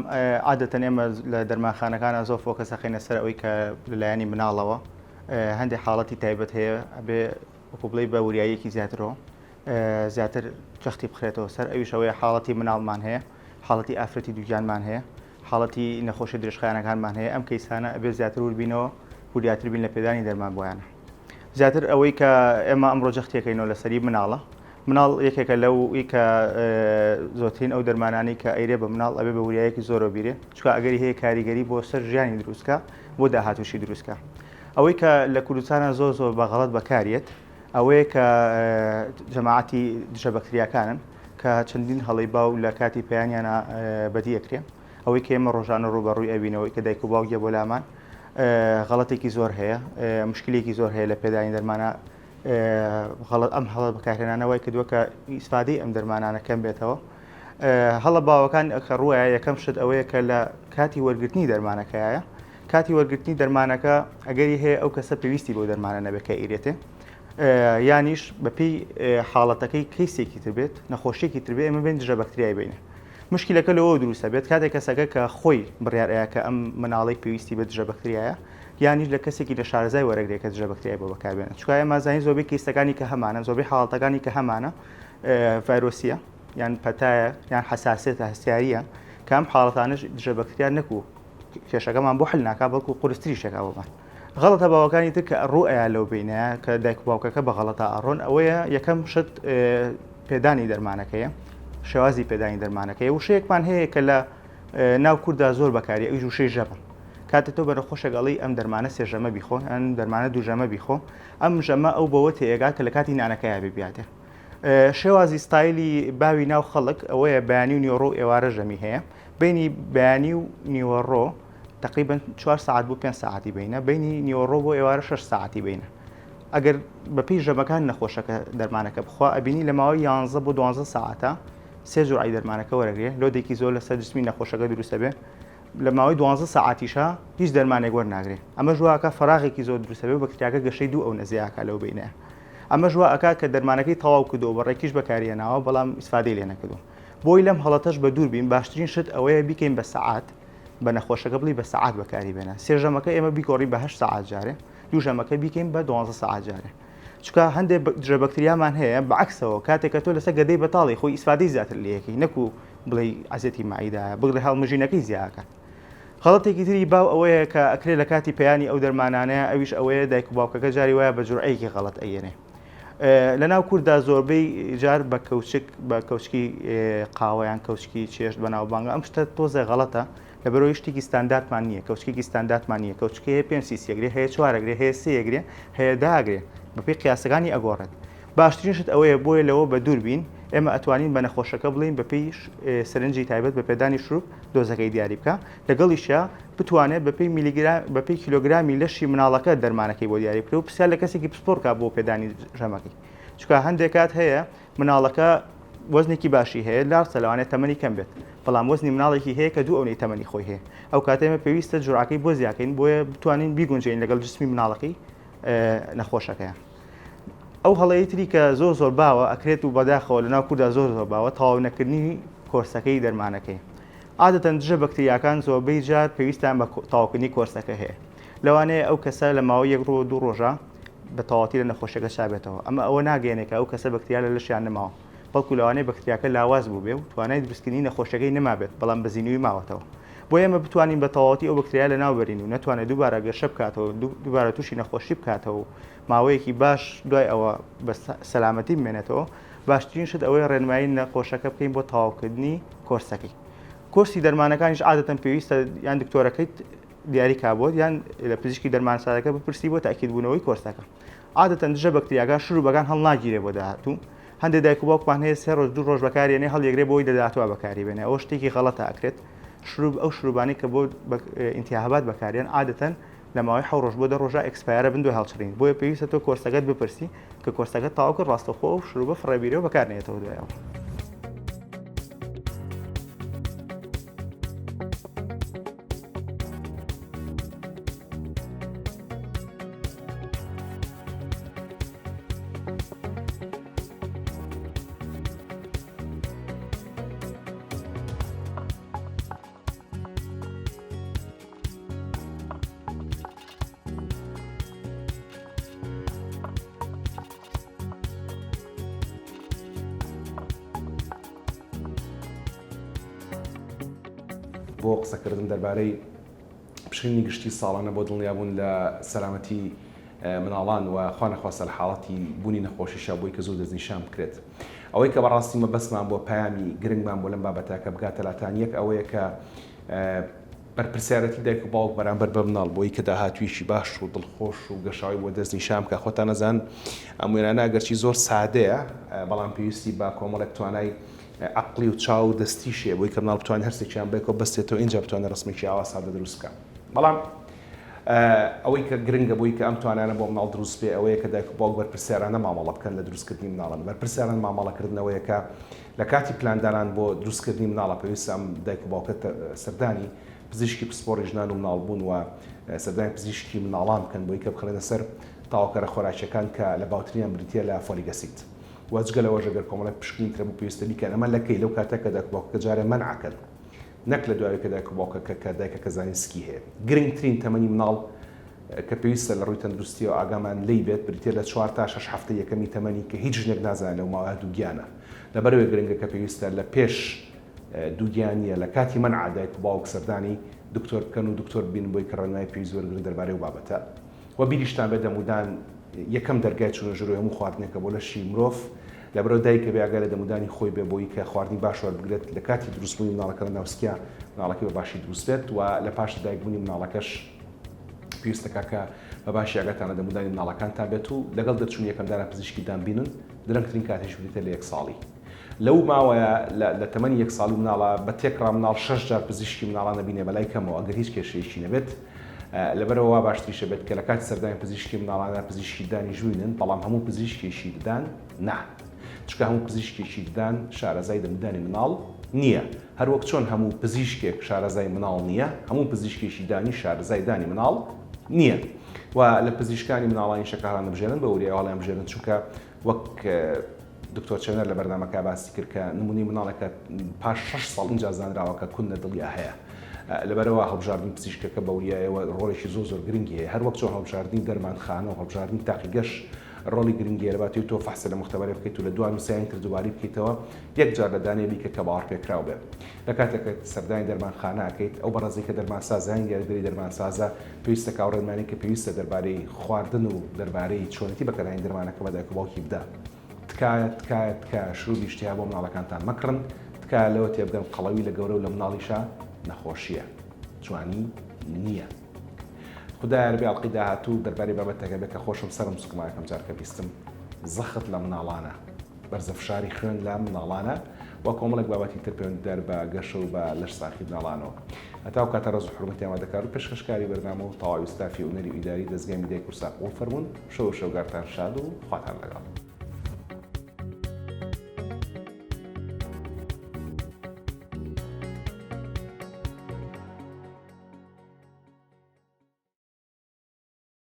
عادەتەن ئێمە لە دەرمانخانەکانە زۆر فۆکەسە خینە سەر ئەوەی کە لەلایەنی مناڵەوە هەندێک حاڵەتی تایبەت هەیە ئەبێ وەکو بڵێ بە وریایەکی زیاترەوە زیاتر جەختی بخرێتەوە سەر ئەویشەوەی حاڵەتی مناڵمان هەیە حاڵەتی ئافرەتی دووگیانمان هەیە حاڵەتی نەخۆشی درێژخایەنەکانمان هەیە ئەم کەیسانە ئەبێ زیاتر وربینەوە وریاتر بین لە پێدانی دەرمان بۆیانە زیاتر ئەوەی کە ئێمە ئەمڕۆ جەختێکەکەینەوە لەسەری مناڵ یەکێکە لەو کە زۆرترین ئەو دەرمانانی کە ئەیرێ بە مناڵ ئەبێ بە وریایەکی زۆرە بیرێ چکە ئەگەری هەیە کاریگەری بۆ سەر ژیانی دروستکە بۆ داهاتوشی دروستکە ئەوەی کە لە کوردستانە زۆر بەغەڵەت بەکارێت ئەوەیە کە جەماعەتی دژە بەکتریاکانن کە چەندین هەڵی باو لە کاتی پەیانیانە بەدیەکرێ ئەوەی کە ئێمە ڕۆژانە ڕوبەڕووی ئەبینەوەی کە دایک و باوکە بۆ لامان غەڵەتێکی زۆر هەیە مشکلێکی زۆر هەیە لە پێدانی دەرمانە ئەم هەڵە بەکارهێنانەوەی کردووە کە ئیسفادەی ئەم دەرمانانە کەم بێتەوە هەڵە باوەکان کە ڕوایە یەکەم شت ئەوەیە کە لە کاتی وەرگرتنی دەرمانەکەیە کاتی وەرگرتنی دەرمانەکە ئەگەری هەیە ئەو کەسە پێویستی بۆ دەرمانە نەبێت کە ئیرێتێ یانیش بەپێی حاڵەتەکەی کەیسێکی تر بێت نەخۆشیێکی تر بێت ئێمە بین دژە بەکتریای بینە مشکلەکە لەوە دروستە بێت کاتێک کەسەکە کە خۆی بڕیارەیە کە ئەم مناڵی پێویستی بە دژە بەکتریایە یانیش لە کەسێکی لە شارەزای وەرەگرێت کە دژە بەکتریای بۆ بەکاربێنێت چکە ئێمە زانین زۆربەی کەیسەکانی کە هەمانە زۆربەی حاڵەتەکانی کە هەمانە ڤایرۆسیە یان پەتایە یان حساسێتە هەستیاریە کە ئەم حاڵەتانش دژە بەکتریا نەکوو کێشەکەمان بۆ حل ناکا بەڵکو قورستریشێکا بۆمان غەڵەتە باوەکانی تر کە ڕوئەیە لەو بینەیە کە دایک و باوکەکە بە غەڵەتە ئەڕۆن ئەوەیە یەکەم شت پێدانی دەرمانەکەیە شێوازی پێدانی دەرمانەکەی وشەیەکمان هەیە کە لە ناو کووردا زۆر بەکاری ئەویش وشەی ژەبە کاتە تۆ بە نەخۆشەگەڵی ئەم دەرمانە سێژەمە بیخۆ ئەم دەرمانە دووژەمە بیخۆ ئەم ژەمە ئەو بەوە تێگا کە لە کاتی نانەکەیە ببیاتێ شێوازی ستایلی باوی ناو خەڵک ئەوەیە بەیانی و نیوەڕۆ ئێوارە ژەمی هەیە بینی بەیانی و نیوەڕۆ تقریبا 4 ساعت بۆ 5 ساعتی بینە بینی نیوەڕۆ بۆ ئێوارە 6 ساعتی بینە ئەگەر بەپی ژەمەکان نەخۆشەکە دەرمانەکە بخوا ئەبینی لە ماوەی 11 بۆ 12 ساعتە سێ جۆرعی دەرمانەکە وەرەگرێ لۆدێکی زۆر لەسەر جسمی نەخۆشەکە دروستە بێ لە ماوەی 12 ساعتیشە هیچ دەرمانێک وەرناگرێت ئەمە ژواکە فراغێکی زۆر دروستە بێ بەکتریاکە گەشەی دوو ئەو نەزیاکە لەو بینە ئەمە ژواکە کە دەرمانەکەی تەواو کردو بە ڕێکیش بەکارێناوە بەڵام ئیسفادەی لێ نەکردو بۆی لەم هەڵەتەش بە دوور بین باشترین شت ئەوەیە بیکەین بە سەعات بە نەخۆشەکە بڵی بە سەعات بەکاری بێنە سێژەمەکە ئێمە بیکۆڕی بە 8 ساعت جارێ دووژەمەکە بیکەین بە 12 ساعت جارێ چکە هەندێک دژە بەکتریامان هەیە بەعکسەوە کاتێک کە تۆ لەسەر گەدەی بەتاڵی خۆی ئیسفادەی زیاتر لەکەی نەکو بڵێ عەزەتی مائیدایە بڵێ هەڵمژینەکەی زیاکات غەڵەتێکی تری باو ئەوەیە کە ئەکرێت لە کاتی پەیانی ئەو دەرمانانەیە ئەویش ئەوەیە دایک و باوکەکە جاری وایە بە جورعەیەکی غەڵەت ئەیێنێ لەناو کووردا زۆربەی جار بە کەوچکی قاوەیان کەوچکی چێشت بەناوبانگە ئەم شتە تۆزە غەڵەتە لەبەرەوەی شتێکی ستاندارتمان نییە کەوچکێکی ستاندارتمان نییە کەوچکی هەیە 5 سیسیەگرێ هەیە 4گرێ هەیە 3گرێ هەیە 10گرێ بەپێی قیاسەکانی ئەگۆڕێت باشترین شت ئەوەیە بۆیە لەوە بە دوور بین ئێمە ئەتوانین بە نەخۆشەکە بڵین بەپێی سەرنجی تایبەت بە پێدانی شروع دۆزەکەی دیاری بکە لەگەڵیشە بتوانێت بەپێی کیلۆگرامی لەشی مناڵەکە دەرمانەکەی بۆ دیاری بکە و پرسیار لە کەسێکی پسپۆرکە بۆ پێدانی ژەمەکەی چکە هەندێک کات هەیە مناڵەکە وەزنێکی باشی هەیە لاڕسە لەوانێت تەمەنی کەم بێت بەڵام وەزنی مناڵێکی هەیە کە دوو ئەوەی تەمەنی خۆی هەیە ئەو کاتێمە پێویستە جوڕاکەی بۆ زیاکەین بۆیە بتوانین بیگونجین لەگەڵ جسمی مناڵەکەی نەخۆشەکەیە ئەو هەڵەیە تری کە زۆر باوە ئەکرێت و بەداخەوە لەناو کووردا زۆر باوە تەواو نەکردنی کۆرسەکەی دەرمانەکەی عادەتەن دژە بەکتریاکان زۆربەی جار پێویستیان بە تەواوکردنی کۆرسەکە هەیە لەوانەیە ئەو کەسە لە ماوەی 1 ڕۆ 2 ڕۆژە بە تەواوی لە نەخۆشیەکە شابێتەوە ئەمە ئەوە ناگەێنێت کە ئەو کەسە بەکتریا لە لەشیان نەماوە بەڵکو لەوانەیە بەکتریاکە لاواز بوو بێ و توانای دروستکردنی نەخۆشیەکەی نەمابێت بەڵام بەزینوی ماوەتەوە بۆ ئێمە بتوانین بە تەواوی ئەو بەکتریا لە ناو بەرین و نەتوانێت دووبارە گەشە بکاتەوە دووبارە تووشی نەخۆشی بکاتەوە ماوەیەکی باش دوای ئەوە بە سەلامەتی بمێنێتەوە باشترین شت ئەوەی ڕێنمایی نەخۆشەکە بکەین بۆ تەواوکردنی کۆرسەکەی کۆرسی دەرمانەکانیش عادەتەن پێویستە یان دکتۆرەکەیت دیاری کابۆت یان لە پزیشکی دەرمانسازەکە بپرسی بۆ تاکیدبوونەوەی کۆرسەکە عادەتەن دژە بەکتریاکان شروع بەکان هەڵناگیرێ بۆ داهاتوو هەندێک دایک و باوکمان هەیە 3 ڕۆژ 2 ڕۆژ بەکارێنێ هەڵیەگرێ بۆی دەداتوە بەکاری بێنێ ئەوە شتێکی غەڵەتە ئەکرێت ئەو شروعبانی کە بۆ ئینتیهابات بەکارێن عادەتەن لە ماوەی 7 ڕۆژ بۆ 10 ڕۆژە ئەکسپایرە بن دوای هەڵچڕین بۆیە پێویستە تۆ کۆرسەکەت بپرسی کە کۆرسەکەت تەواو کرد ڕاستەوخۆ و شروع بە فڕێبیرەوە بەکارنێتەوە دوایەوە بۆ قسەکردن دەربارەی پشکنینی گشتی ساڵانە بۆ دڵنیابوون لە سەلامەتی مناڵان و خوانەخواستە لە حاڵەتی بوونی نەخۆشیشە بۆی کە زوو دەستنیشان بکرێت. ئەوەی کە بەڕاستی مەبەستمان بۆ پامی گرنگمان بۆ لەم بابەتە کە بگاتە لاتان یەک ئەوەیە کە بەرپرسیارەتی دایک و باوک بەرامبەر بە مناڵ بۆی کە داهاتویشی باش و دڵخۆش و گەشاوی بۆ دەستنیشان بکە. خۆتان نەزان ئەم وێرانە ئەگەرچی زۆر سادەیە بەڵام پێویستی بە کۆمەڵێک توانای عقلی و چاو و دەستیشێ بۆی کە مناڵ بتوانێت هەرسێکیان بێکەوە بەستێتەوە اینجا بتوانێت ڕسمێکی ئاوا سادە دروست بکە. بەڵام ئەوەی کە گرنگە بۆی کە ئەم توانانە بۆ مناڵ دروست بێ ئەوەیە کە دایک و باوک بەرپرسیارانە مامەڵە بکەن لە دروستکردنی مناڵان. بەرپرسیاران مامەڵەکردنەوەیە کە لە کاتی پلاندانان بۆ دروستکردنی مناڵە پێویستە ئەم دایک و باوکە سەردانی پزیشکی پسپۆڕی ژنان و مناڵبوون و سەردانی پزیشکی مناڵان بکەن بۆی کە بخڕێنە سەر تاواکەرە خۆراکیەکان کە لە باوترینیان بریتە لە فۆلیک ئەسید. وەجگەلەوەژە گەر کۆمەڵێک پشکنین ترە بوو پێویستە بیکەن ئەمە لەکەی لەو کاتێک کە دایک و باوکەکە جارێ مەنعەکەن نەک لە دوای کە دایک و باوکەکە کە دایکەکە زانسکی هەیە. گرنگترین تەمەنی مناڵ کە پێویستە لە ڕووی تەندروستی و ئاگامان لی بێت بریتە لە 4 تا 6 هەفتە یەکەمی تەمەنی کە هیچ ژنێک نازانێت لەو ماوەیە دووگیانە. لەبەرەوەی گرنگە کە پێویستە لە پێش دووگیانیە لە کاتی مەنع دایک و باوک سەردانی دکتۆر بکەن و دکتۆر بین بۆی کە ڕێنمای پێویست وەرگرن دەربارەی و بابەتە. و بیریشتان بێ دەمودان یەکەم دەرگای چوونە ژوورەوەی هەموو خواردنێکە بۆ لەشی مرۆڤ لەبەرەوە دایکە بێ ئاگای لە دەمودانی خۆی بێ بۆی کە خواردنی باش وەربگرێت لە کاتی دروستبوونی مناڵەکە لە ناوسکیا مناڵەکەی بە باشی دروست بێت و لە پاش دایکبوونی مناڵەکەش پێویستەکە کە بە باشی ئاگاتانە دەمودانی مناڵەکانتان بێت و لەگەڵ دەچوون یەکەمدارە پزیشکی دامبینن درەنگترین کاتیش بریتە لە 1 ساڵی. لەو ماوەیە لە تەمەنی 1 ساڵی مناڵە بە تێکڕا مناڵ 6 جار پزیشکی مناڵانە بینێ بەلای کەمەوە ئەگەر هیچ کێشەیەکی نەبێت. لەبەرەوە باشتریشە بێت کە لە کاتی سەردانی پزیشکی مناڵانە پزیشکی دانی ژوینن بەڵام هەموو پزیشکێکی ددان نا. چکە هەموو پزیشکێکی ددان شارەزای دەمودانی مناڵ نییە. هەروەک چۆن هەموو پزیشکێک شارەزای مناڵ نییە هەموو پزیشکێکی دانی شارەزای دانی مناڵ نییە. و لە پزیشکانی مناڵانی شەکاران بژێنن بە وریاوەڵیان بژێنن چونکە وەک دکتۆر چەنەر لە بەردەمەکە باسی کرد کە نمونی مناڵەکە پاش 6 ساڵ اینجا زانراوەکە کونە دڵیا هەیە. لەبەرەوە هەڵبژاردننی پزیشکەکە بە وریایەوە ڕۆڵێکی زۆر گرنگی هەیە. هەروەک چۆن هەڵبژاردننی دەرمانخانە و هەڵبژاردننی تاقیگەش ڕۆڵی گرنگی لەباتی و تۆ فەحسە لە مختبەرێ بکەیت و لە دوای نووسیان کرد دووباری بکەیتەوە یەکجار لە دانێ بیکە کە باوەڕ پێکراو بێت. لە کاتێکە سەردانی دەرمانخانە ئەکەیت ئەو بەڕێزی کە دەرمانسازان یاریدەری دەرمانسازە پێویستە کاوڕێنمانی کە پێویستە دەربارەی خواردن و دەربارەی چۆنەتی بەکارهێنانی دەرمانەکە بە دایک و باوکی بدا. تکایە شروعی شتیا بۆ مناڵەکانتان مەکڕن. تکایە لەوە تێبگەن قەڵەوی لە گەورە و لە مناڵیشە نەخۆشیە جوانی نییە. خدای ربی ئەڵقی داهاتوو دەربارەی بابەتەکە بێت کە خۆشم سەرم سوکمایەکەم جارکە بیستم زەخت لە مناڵانە بەرزەفشاری خوێن لە مناڵانە و کۆمەڵێک بابەتی تر پەیوەندیدار بە گەشە و بە لەش ساخی مناڵانەوە. هەتاو کاتە ڕێز و حورمەتی ئامادەکار و پێشکەشکاری بەرنامە و تەواوی ستافی و نەری و ئیداری دەزگای میدیای کورسا قوڵ فەرموون شەو شەوگارتان شاد و خواتان لەگەڵ.